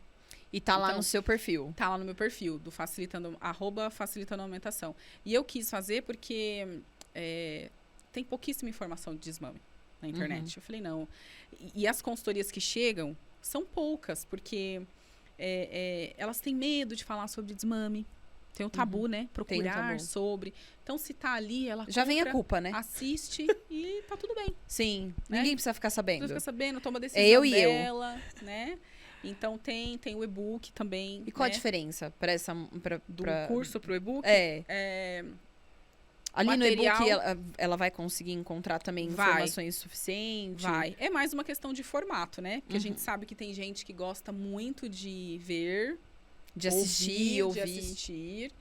A: E tá lá
B: Então,
A: no seu perfil.
B: Tá lá no meu perfil, do @facilitando a amamentação. E eu quis fazer porque tem pouquíssima informação de desmame na internet. Eu falei, não. E as consultorias que chegam são poucas, porque elas têm medo de falar sobre desmame. Tem o tabu, né? Procurar
A: tabu.
B: sobre. Então, se tá ali, ela
A: Já vem a
B: compra,
A: culpa, né?
B: assiste e tá tudo bem.
A: Sim.
B: Né?
A: Ninguém precisa ficar
B: Você
A: sabendo.
B: fica sabendo, toma a decisão
A: eu e eu.
B: dela, né? Então, tem o e-book também.
A: E qual a
B: né?
A: diferença para essa...
B: Do curso pro e-book?
A: Ali
B: material-
A: no e-book ela vai conseguir encontrar também
B: Vai.
A: informações suficientes.
B: Vai. É mais uma questão de formato, né? Porque a gente sabe que tem gente que gosta muito de ver,
A: De assistir, ouvir.
B: de assistir.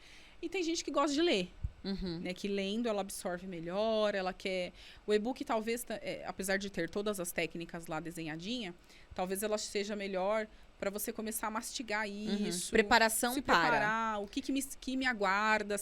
B: E tem gente que gosta de ler,
A: Uhum.
B: né? Que lendo ela absorve melhor, ela quer... O e-book talvez, apesar de ter todas as técnicas lá desenhadinha, talvez ela seja melhor para você começar a mastigar isso.
A: Preparação
B: se
A: para.
B: preparar, o que me aguarda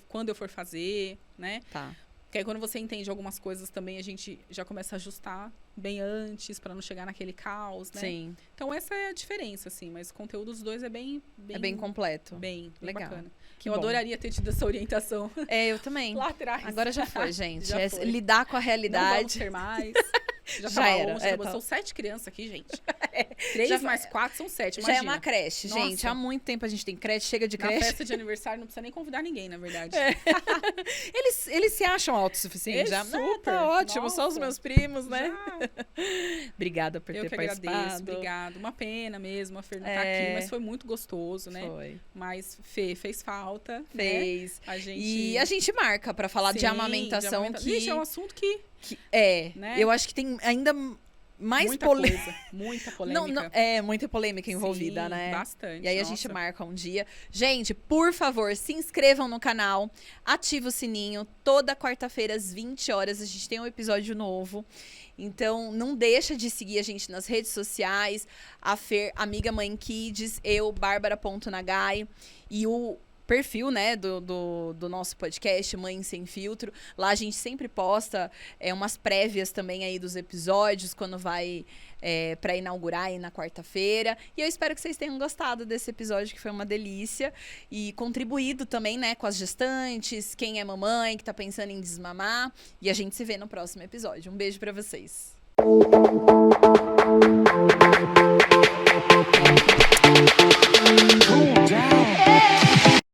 B: quando eu for fazer, né?
A: Tá.
B: Porque aí quando você entende algumas coisas também, a gente já começa a ajustar bem antes, para não chegar naquele caos, né?
A: Sim.
B: Então essa é a diferença, assim. Mas o conteúdo dos dois é bem
A: É bem completo.
B: bem
A: Legal.
B: bacana.
A: Que
B: Eu
A: bom.
B: adoraria ter tido essa orientação
A: Eu também.
B: lá atrás.
A: Agora já foi, gente.
B: Já foi.
A: Lidar com a
B: Não vamos
A: realidade.
B: ter mais. Já
A: Já
B: tava
A: era.
B: longe,
A: Tá.
B: São 7 crianças aqui, gente. 3
A: Já
B: mais 4 são 7,
A: Já é
B: imagina.
A: uma creche,
B: Nossa.
A: gente. Há muito tempo a gente tem creche, chega de
B: Na
A: creche.
B: festa de aniversário não precisa nem convidar ninguém, na verdade.
A: Eles se acham autossuficientes já.
B: Super.
A: Tá ótimo, só os
B: Nossa.
A: meus primos, né?
B: Já.
A: Obrigada por
B: Eu
A: ter
B: que
A: participado.
B: agradeço, obrigado. Uma pena mesmo a Fer não tá
A: É.
B: aqui, mas foi muito gostoso, né?
A: Foi.
B: Mas fez falta. Né?
A: Fez.
B: A gente...
A: E a gente marca pra falar de
B: Sim,
A: amamentação que...
B: Gente, é um assunto que né?
A: Eu acho que tem ainda mais
B: muita
A: polêmica.
B: coisa, muita polêmica.
A: Muita polêmica envolvida,
B: Sim,
A: né?
B: bastante.
A: E aí a gente marca um dia. Gente, por favor, se inscrevam no canal, ativa o sininho. Toda quarta-feira às 20 horas a gente tem um episódio novo. Então, não deixa de seguir a gente nas redes sociais. A Fer, Amiga Mãe Kids, eu, Bárbara.nagai. E o perfil, né, do nosso podcast, Mãe Sem Filtro. Lá a gente sempre posta umas prévias também aí dos episódios, quando vai para inaugurar aí na quarta-feira. E eu espero que vocês tenham gostado desse episódio, que foi uma delícia. E contribuído também, né, com as gestantes, quem é mamãe, que tá pensando em desmamar. E a gente se vê no próximo episódio. Um beijo para vocês.